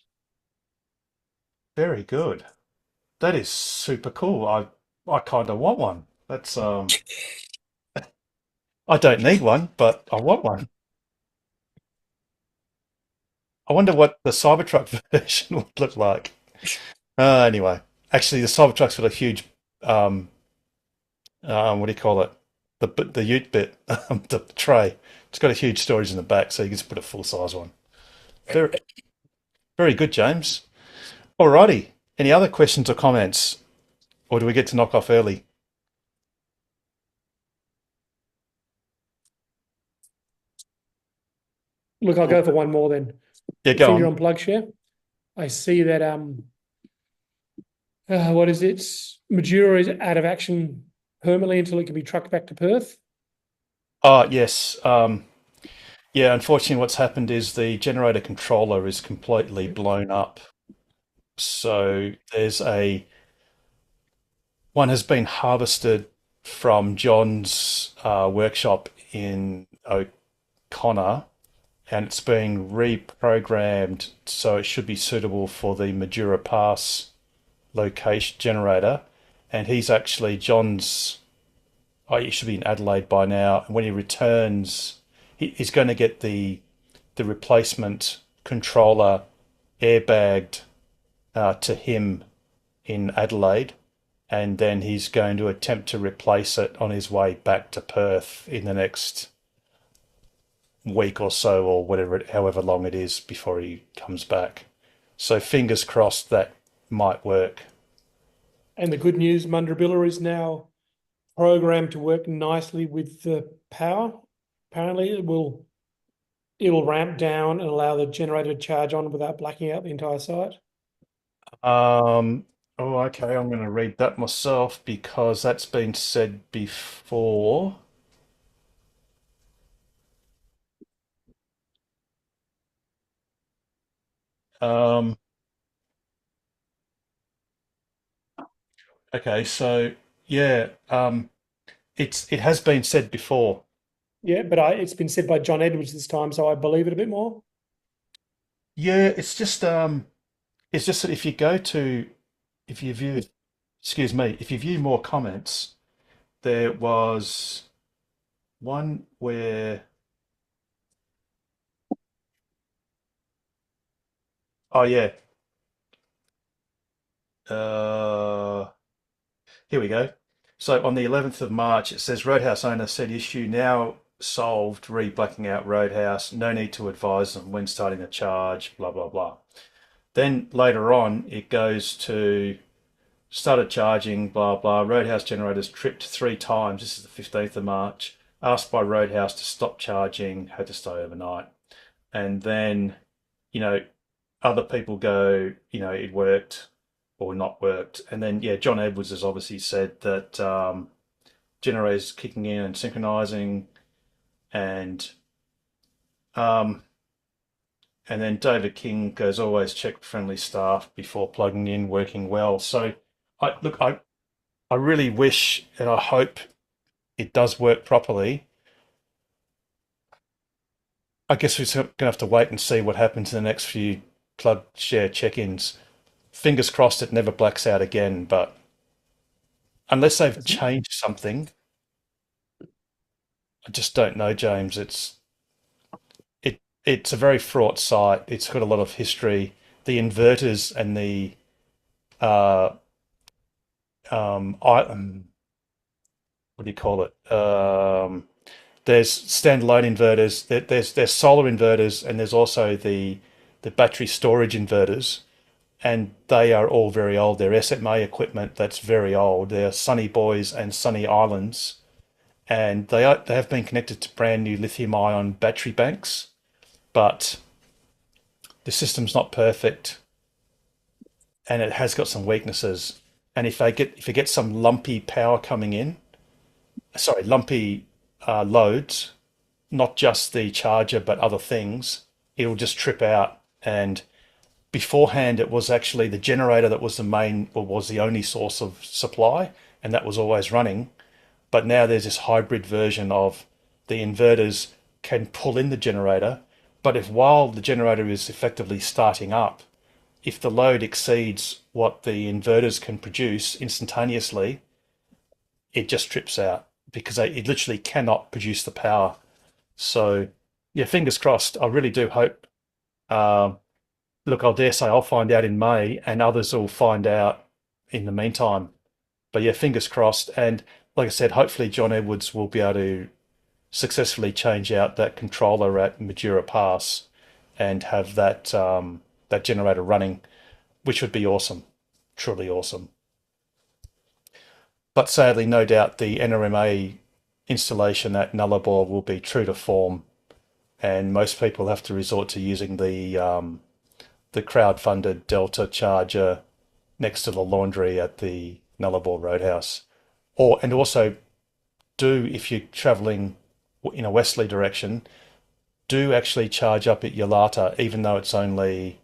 Very good. That is super cool. I kind of want one. That's I don't need one, but I want one. I wonder what the Cybertruck version would look like. Anyway, actually, the Cybertruck's got a huge, what do you call it? The ute bit, the tray. It's got a huge storage in the back, so you can just put a full size one. Very, very good, James. Alrighty. Any other questions or comments, or do we get to knock off early? Look, I'll go for one more then. Yeah, go Finger on. on plug share. I see that what is it? Majura is out of action permanently until it can be trucked back to Perth. Yes. Yeah, unfortunately, what's happened is the generator controller is completely blown up. So there's one has been harvested from John's workshop in O'Connor, and it's being reprogrammed so it should be suitable for the Majura Pass location generator. And he's actually, John's, he should be in Adelaide by now. And when he returns, he's going to get the replacement controller airbagged to him in Adelaide, and then he's going to attempt to replace it on his way back to Perth in the next week or so, or whatever, however long it is before he comes back. So fingers crossed that might work. And the good news, Mundribilla is now programmed to work nicely with the power. Apparently, it will ramp down and allow the generator to charge on without blacking out the entire site. Oh, okay. I'm going to read that myself because that's been said before. Okay, so yeah, it has been said before. Yeah, but it's been said by John Edwards this time, so I believe it a bit more. Yeah, it's just that if you view, excuse me, if you view more comments, there was one where, oh yeah, here we go. So on the 11th of March, it says Roadhouse owner said issue now solved, re-blacking out Roadhouse. No need to advise them when starting the charge, blah, blah, blah. Then later on, it goes to started charging, blah, blah. Roadhouse generators tripped 3 times. This is the 15th of March. Asked by Roadhouse to stop charging, had to stay overnight. And then, other people go, it worked or not worked. And then, yeah, John Edwards has obviously said that generators kicking in and synchronizing, and then David King goes, always check friendly staff before plugging in, working well. So I really wish and I hope it does work properly. I guess we're going to have to wait and see what happens in the next few plug share check-ins. Fingers crossed it never blacks out again, but unless they've changed something, I just don't know, James. It's a very fraught site. It's got a lot of history. The inverters and the what do you call it? There's standalone inverters. There's solar inverters, and there's also the battery storage inverters, and they are all very old. They're SMA equipment that's very old. They're Sunny Boys and Sunny Islands, and they have been connected to brand new lithium-ion battery banks, but the system's not perfect, and it has got some weaknesses. And if you get some lumpy power coming in, lumpy loads, not just the charger but other things, it'll just trip out. And beforehand, it was actually the generator that was was the only source of supply, and that was always running. But now there's this hybrid version of the inverters can pull in the generator, but while the generator is effectively starting up, if the load exceeds what the inverters can produce instantaneously, it just trips out because it literally cannot produce the power. So, yeah, fingers crossed. I really do hope. Look, I'll dare say I'll find out in May, and others will find out in the meantime. But yeah, fingers crossed. And like I said, hopefully John Edwards will be able to successfully change out that controller at Majura Pass and have that that generator running, which would be awesome, truly awesome. But sadly, no doubt the NRMA installation at Nullarbor will be true to form, and most people have to resort to using the crowd-funded Delta charger next to the laundry at the Nullarbor Roadhouse, and also if you're travelling in a westerly direction, do actually charge up at Yalata, even though it's only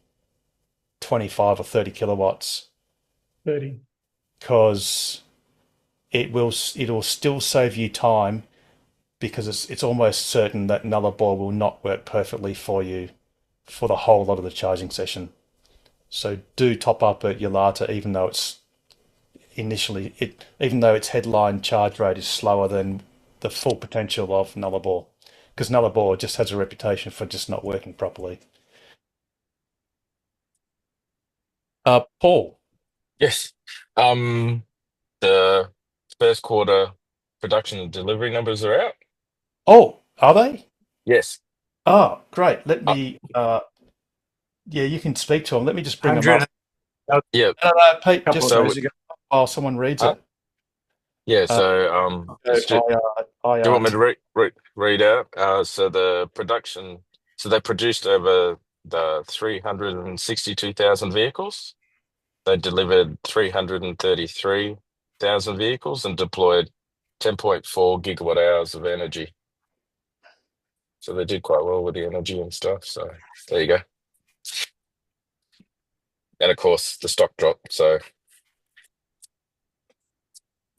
25 or 30 kilowatts. 30. Because it'll still save you time, because it's almost certain that Nullarbor will not work perfectly for you for the whole lot of the charging session. So do top up at Yalata, even though its headline charge rate is slower than the full potential of Nullarbor, because Nullarbor just has a reputation for just not working properly. Paul. Yes. The first quarter production and delivery numbers are out. Oh, are they? Yes. Oh, great. Let me. Yeah, you can speak to them. Let me just bring them up. Yeah. No, Pete, just while someone reads it. Yeah. So, do you want me to read out? So the production. So they produced over the 362,000 vehicles. They delivered 333,000 vehicles and deployed 10.4 gigawatt hours of energy. So they did quite well with the energy and stuff. So there you go. And of course, the stock dropped. So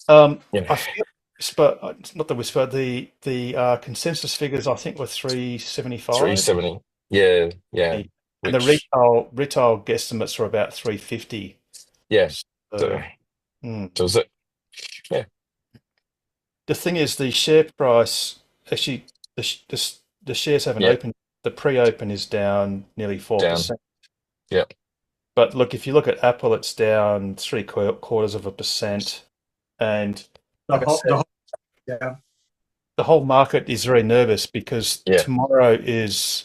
I Whisper, not the Whisper, the consensus figures I think were 375. 370. Yeah, yeah. And the Which, retail guesstimates were about 350. yeah. So, So, so is it? Yeah. the thing is, the share price actually, the shares haven't Yeah. opened. The pre-open is down nearly 4%. Down. Yeah. But look, if you look at Apple, it's down 0.75%, and like I said, the whole market is very nervous because Yeah. tomorrow is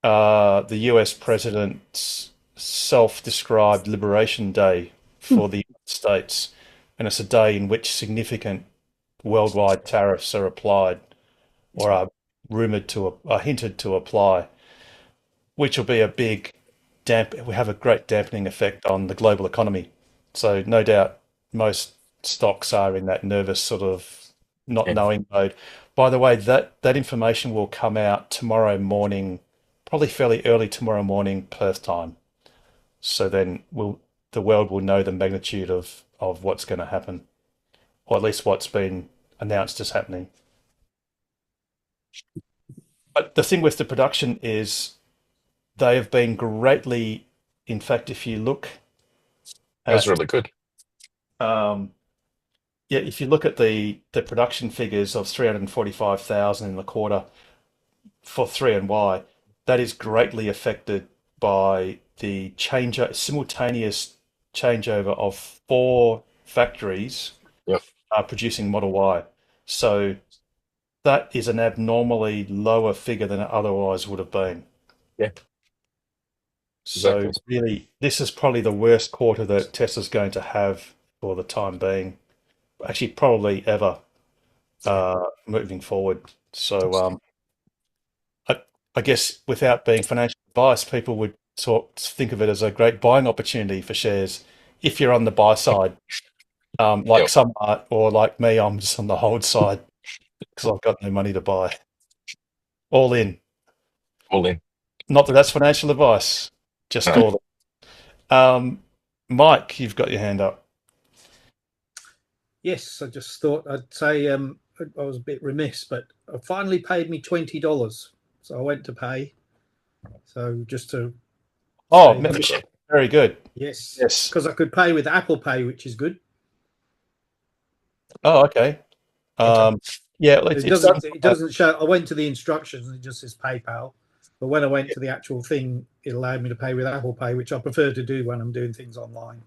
the US president's self-described Liberation Day for the United States, and it's a day in which significant worldwide tariffs are applied or are hinted to apply, which will be a big we have a great dampening effect on the global economy. So no doubt most stocks are in that nervous sort of not knowing mode. By the way, that information will come out tomorrow morning, probably fairly early tomorrow morning, Perth time. So then the world will know the magnitude of what's going to happen, or at least what's been announced as happening. But the thing with the production is they have been greatly, in fact, if you look That's really good. if you look at the production figures of 345,000 in the quarter for 3NY, that is greatly affected by the simultaneous changeover of 4 factories producing Model Y. So that is an abnormally lower figure than it otherwise would have been. Yeah. So Exactly. really, this is probably the worst quarter that Tesla's going to have for the time being. Actually, probably ever moving forward. So I guess without being financial advice, people would think of it as a great buying opportunity for shares if you're on the buy side, like some are, or like me, I'm just on the hold side because I've got no money to buy. All in. All in. Not that that's financial advice, just all in. Mike, you've got your hand up. Yes, I just thought I'd say I was a bit remiss, but I finally paid me $20, so I went to pay. So just to membership, very good. Yes, because I could pay with Apple Pay, which is good. Oh, okay. It doesn't show. I went to the instructions and it just says PayPal, but when I went to the actual thing, it allowed me to pay with Apple Pay, which I prefer to do when I'm doing things online.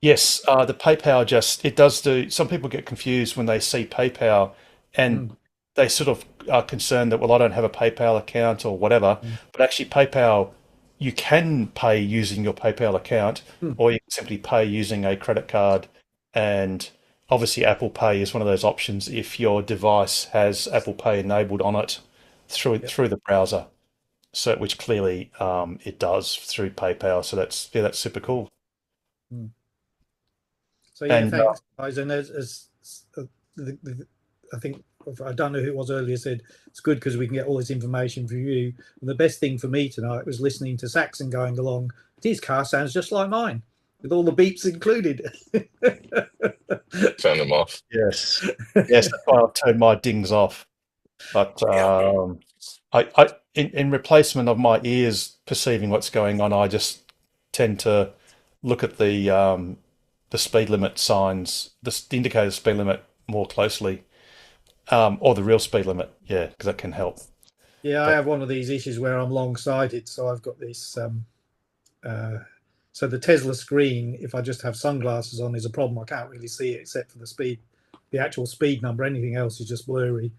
Yes, the PayPal it does do. Some people get confused when they see PayPal, and they sort of are concerned that, well, I don't have a PayPal account or whatever. But actually, PayPal, you can pay using your PayPal account, or you can simply pay using a credit card. And obviously, Apple Pay is one of those options if your device has Apple Pay enabled on it through the browser. So, which clearly it does through PayPal. So that's super cool. So yeah, thanks, guys. And as I think, I don't know who it was earlier said, it's good because we can get all this information from you. And the best thing for me tonight was listening to Saxon going along. His car sounds just like mine, with all the beeps included. Turn them off. Yes, that's why I've turned my dings off. But in replacement of my ears perceiving what's going on, I just tend to look at the speed limit signs, the indicator speed limit more closely, or the real speed limit, because that can help. I have one of these issues where I'm long-sighted, so I've got this. So the Tesla screen, if I just have sunglasses on, is a problem. I can't really see it except for the actual speed number. Anything else is just blurry.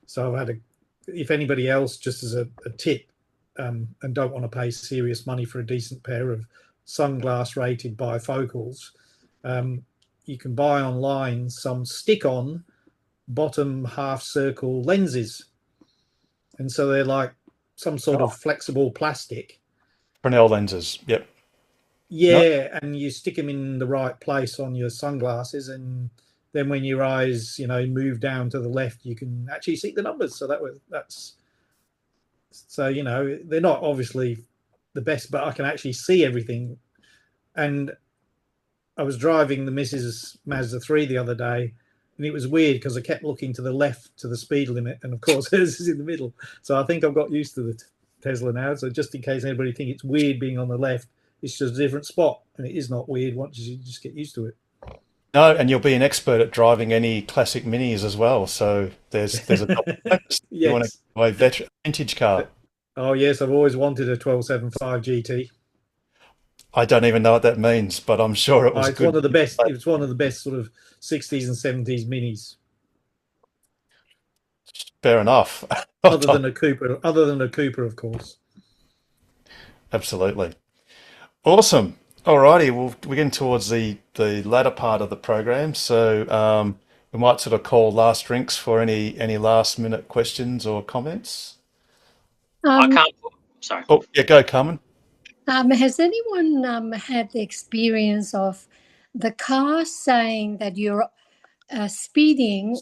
So I've had if anybody else, just as a tip, and don't want to pay serious money for a decent pair of sunglass-rated bifocals. You can buy online some stick-on bottom half circle lenses, and so they're like some sort of flexible plastic. Fresnel lenses, yep. And you stick them in the right place on your sunglasses, and then when your eyes move down to the left, you can actually see the numbers. So they're not obviously the best, but I can actually see everything. And I was driving the Mrs. Mazda 3 the other day, and it was weird because I kept looking to the left to the speed limit, and of course hers is in the middle. So I think I've got used to the Tesla now. So just in case anybody think it's weird being on the left, it's just a different spot, and it is not weird once you just get used to it. No, and you'll be an expert at driving any classic minis as well. So there's a you want Yes. to buy a vintage car. Oh yes, I've always wanted a 1275 GT. I don't even know what that means, but I'm sure it was It's good. one of the best. It was one of the best sort of 60s and 70s minis. Fair enough. Other than a Cooper, of course. Absolutely. Awesome. Alrighty, well, we're getting towards the latter part of the program, so we might sort of call last drinks for any last minute questions or comments. I Um, can't. Sorry. Oh, yeah, go, Carmen. has anyone had the experience of the car saying that you're speeding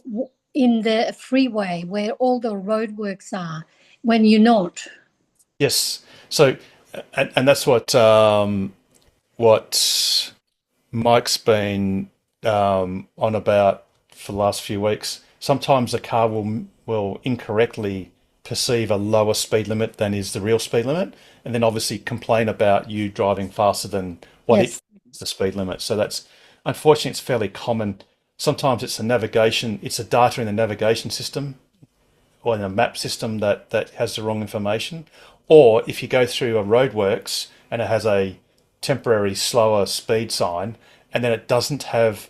in the freeway where all the roadworks are when you're not? Yes. So, and that's what Mike's been on about for the last few weeks. Sometimes the car will incorrectly perceive a lower speed limit than is the real speed limit, and then obviously complain about you driving faster than what it Yes. thinks is the speed limit. So that's unfortunately it's fairly common. Sometimes it's the data in the navigation system or in a map system that has the wrong information. Or if you go through a roadworks and it has a temporary slower speed sign, and then it doesn't have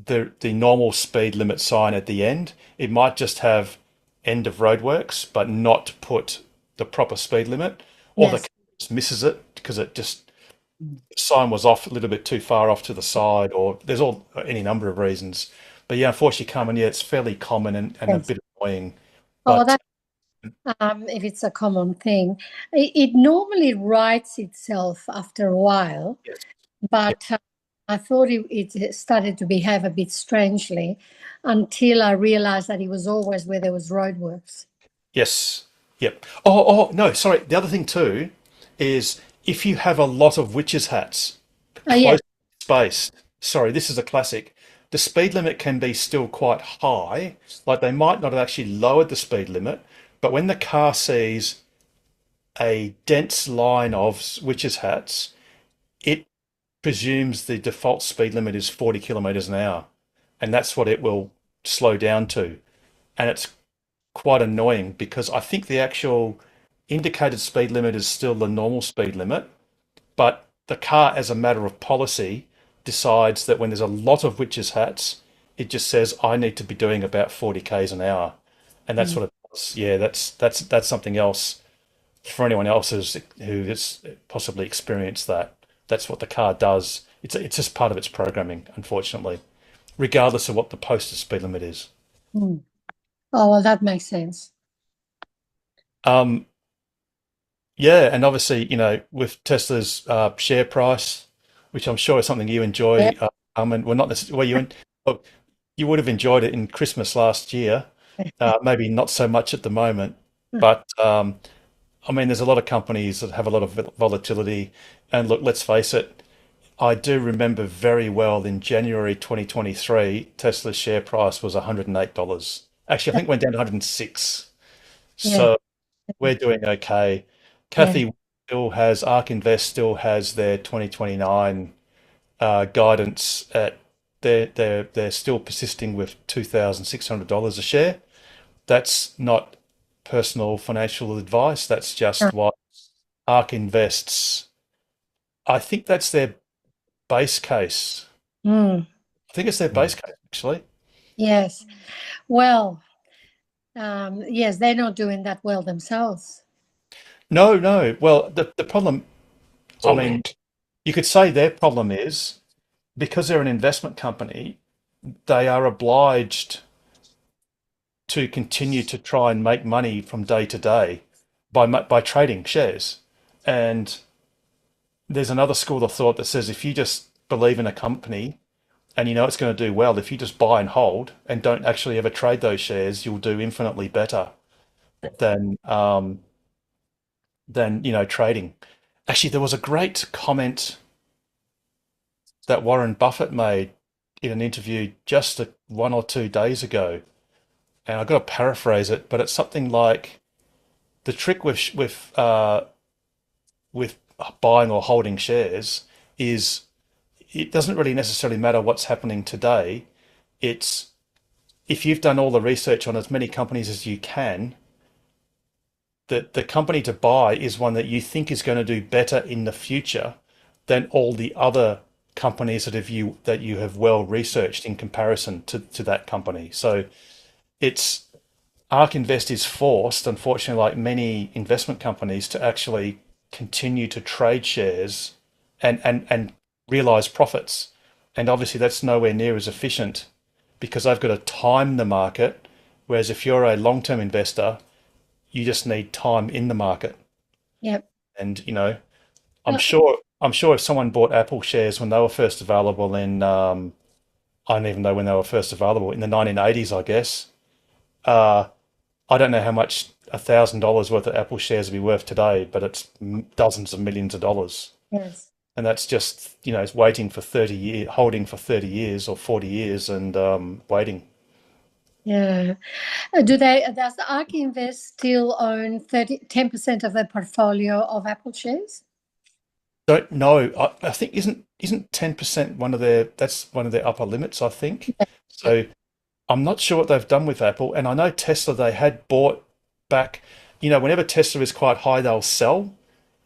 the normal speed limit sign at the end, it might just have end of roadworks, but not put the proper speed limit, or the Yes. car just misses it because sign was off a little bit too far off to the side, or there's any number of reasons. But yeah, unfortunately, Carmen, yeah, it's fairly common and a Yes. bit annoying. Oh, But if it's a common thing. It normally writes itself after a while, yes, but I thought it started to behave a bit strangely until I realized that it was always where there was roadworks. yes, yep. Oh, no, sorry. The other thing too is if you have a lot of witches' hats Oh, yeah. close spaced. Sorry, this is a classic. The speed limit can be still quite high. Like they might not have actually lowered the speed limit, but when the car sees a dense line of witches' hats, it presumes the default speed limit is 40 kilometers an hour, and that's what it will slow down to. And it's quite annoying because I think the actual indicated speed limit is still the normal speed limit, but the car, as a matter of policy, decides that when there's a lot of witches' hats, it just says I need to be doing about 40 k's an hour, and that's what it does. Yeah, that's something else for anyone else who has possibly experienced that. That's what the car does. It's just part of its programming, unfortunately, regardless of what the posted speed limit is. Hmm. Oh, well, that makes sense. Yeah, and obviously, with Tesla's share price, which I'm sure is something you enjoy, Yeah. and well, not necessarily, well, you would have enjoyed it in Christmas last year, maybe not so much at the moment, but I mean, there's a lot of companies that have a lot of volatility, and look, let's face it, I do remember very well in January 2023, Tesla's share price was $108. Actually, I think it went down to 106. Yeah. So we're doing okay. Kathy ARK Invest still has their 2029 guidance at they're still persisting with $2,600 a share. That's not personal financial advice. That's just what ARK Invests. I think that's their base case. Hmm. I think it's their base case, actually. Yes. Well, yes, they're not doing that well themselves. No. Well, the problem, It's all I mean, linked. you could say their problem is because they're an investment company, they are obliged to continue to try and make money from day to day by trading shares. And there's another school of thought that says if you just believe in a company and you know it's going to do well, if you just buy and hold and don't actually ever trade those shares, you'll do infinitely better than trading. Actually, there was a great comment that Warren Buffett made in an interview just 1 or 2 days ago, and I've got to paraphrase it, but it's something like the trick with buying or holding shares is it doesn't really necessarily matter what's happening today. It's if you've done all the research on as many companies as you can, that the company to buy is one that you think is going to do better in the future than all the other companies that you have well researched in comparison to that company. So it's ARK Invest is forced, unfortunately, like many investment companies, to actually continue to trade shares and realize profits. And obviously that's nowhere near as efficient because they've got to time the market. Whereas if you're a long-term investor, you just need time in the market. Yep. And, I'm sure if someone bought Apple shares when they were first available in, I don't even know when they were first available, in the 1980s, I guess. I don't know how much $1,000 worth of Apple shares would be worth today, but it's dozens of millions of dollars. Yes. And that's just, it's waiting for 30 years, holding for 30 years or 40 years and waiting. Yeah. Does ARK Invest still own 10% of their portfolio of Apple shares? Don't know. I think isn't 10% that's one of their upper limits, I think. So I'm not sure what they've done with Apple. And I know Tesla, they had bought back, whenever Tesla is quite high, they'll sell.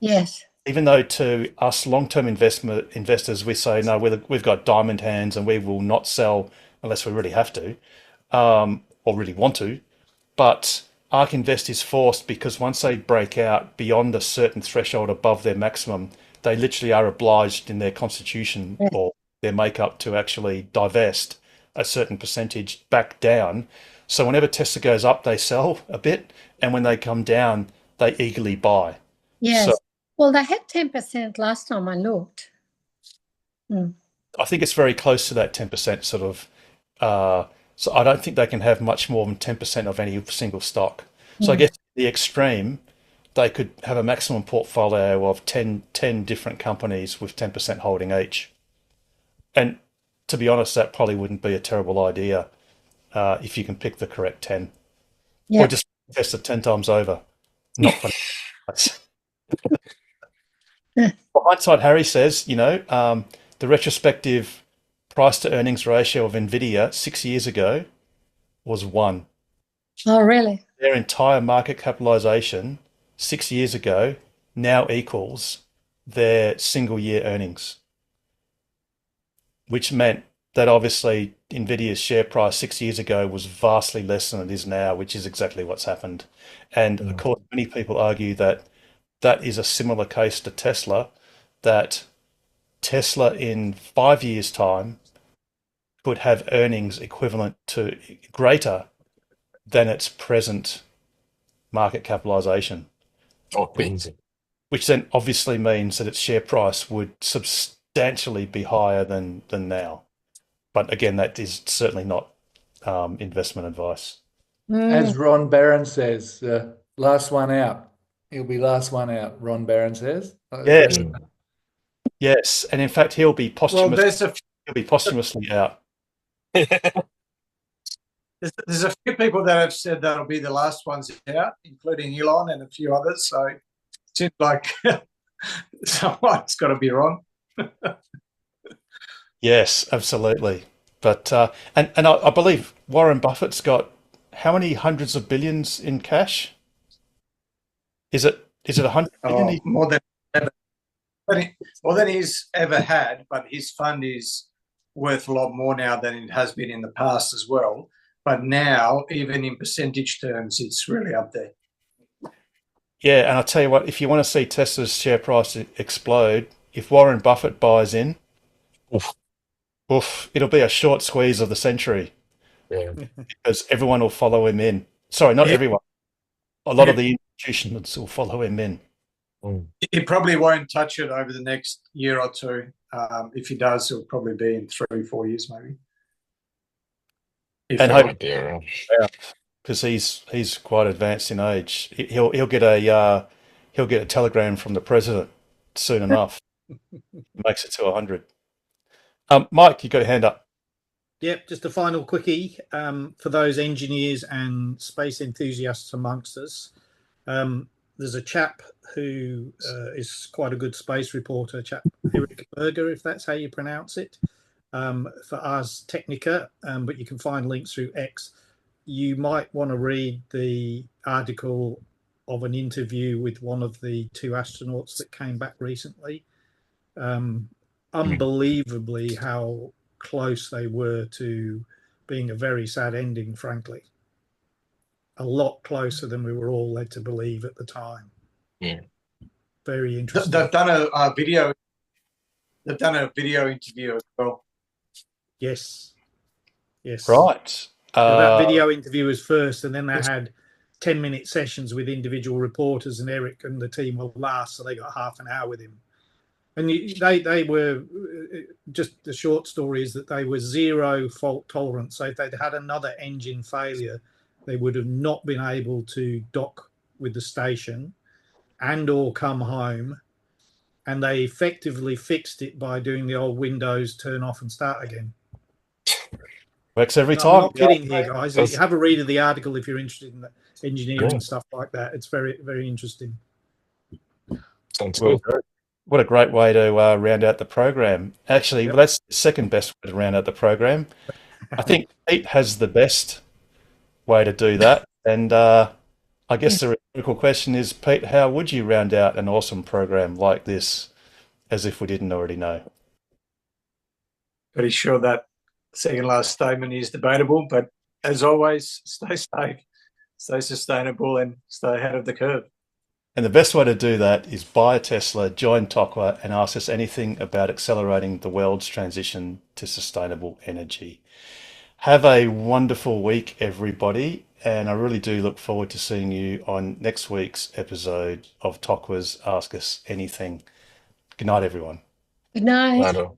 Yes. Even though to us long-term investors, we say, no, we've got diamond hands and we will not sell unless we really have to, or really want to. But ARK Invest is forced because once they break out beyond a certain threshold above their maximum, they literally are obliged in their constitution or their makeup to actually divest a certain percentage back down. So whenever Tesla goes up, they sell a bit. And when they come down, they eagerly buy. Yes. So, well, they had 10% last time I looked. I think it's very close to that 10% sort of. So I don't think they can have much more than 10% of any single stock. So I guess the extreme, they could have a maximum portfolio of 10 different companies with 10% holding each. And to be honest, that probably wouldn't be a terrible idea if you can pick the correct 10. Or just test it 10 times over. Not for hindsight, Harry says, the retrospective price to earnings ratio of Nvidia 6 years ago was 1. Oh, really? Their entire market capitalization 6 years ago now equals their single year earnings, which meant that obviously Nvidia's share price 6 years ago was vastly less than it is now, which is exactly what's happened. And of course, many people argue that that is a similar case to Tesla, that Tesla in 5 years' time could have earnings equivalent to greater than its present market capitalization. Oh, amazing. Which then obviously means that its share price would substantially be higher than now. But again, that is certainly not investment advice. As Ron Barron says, last one out. He'll be last one out, Ron Barron says. Yes. Yes. And in fact, he'll be posthumously out. There's a few people that have said that'll be the last ones out, including Elon and a few others. So it seems like someone's got to be wrong. Yes, absolutely. But and I believe Warren Buffett's got how many hundreds of billions in cash? Is it 100 billion? More than he's ever had, but his fund is worth a lot more now than it has been in the past as well. But now, even in percentage terms, it's really up there. Yeah, and I'll tell you what, if you want to see Tesla's share price explode, if Warren Buffett buys in, it'll be a short squeeze of the century. Yeah. Because everyone will follow him in. Sorry, not everyone. A lot of the institutions will follow him in. He probably won't touch it over the next year or two. If he does, it'll probably be in 3-4 years, maybe. And hope, because he's quite advanced in age. He'll get a telegram from the president soon enough. Makes it to 100. Mike, you got a hand up. Yep, just a final quickie for those engineers and space enthusiasts amongst us. There's a chap who is quite a good space reporter, chap Eric Berger, if that's how you pronounce it, for Ars Technica, but you can find links through X. You might want to read the article of an interview with one of the 2 astronauts that came back recently. Unbelievably how close they were to being a very sad ending, frankly. A lot closer than we were all led to believe at the time. Yeah. Very interesting. They've done a video. They've done a video interview as well. Yes. Yes. Right. So that video interview was first, and then they had 10-minute sessions with individual reporters, and Eric and the team were last, so they got half an hour with him. And they were, just the short story is that they were zero fault tolerance. So if they'd had another engine failure, they would have not been able to dock with the station and or come home. And they effectively fixed it by doing the old Windows turn off and start again. Works every No, time. I'm not kidding here, guys. Have a read of the article if you're interested in engineering and stuff like that. It's very, very interesting. Sounds good. What a great way to round out the program. Actually, well, that's the second best way to round out the program. I think Pete has the best way to do that. And I guess the rhetorical question is, Pete, how would you round out an awesome program like this, as if we didn't already know? Pretty sure that second last statement is debatable, but as always, stay safe, stay sustainable, and stay ahead of the curve. And the best way to do that is buy a Tesla, join TOCWA, and ask us anything about accelerating the world's transition to sustainable energy. Have a wonderful week, everybody. And I really do look forward to seeing you on next week's episode of TOCWA's Ask Us Anything. Good night, everyone. Good night. Later.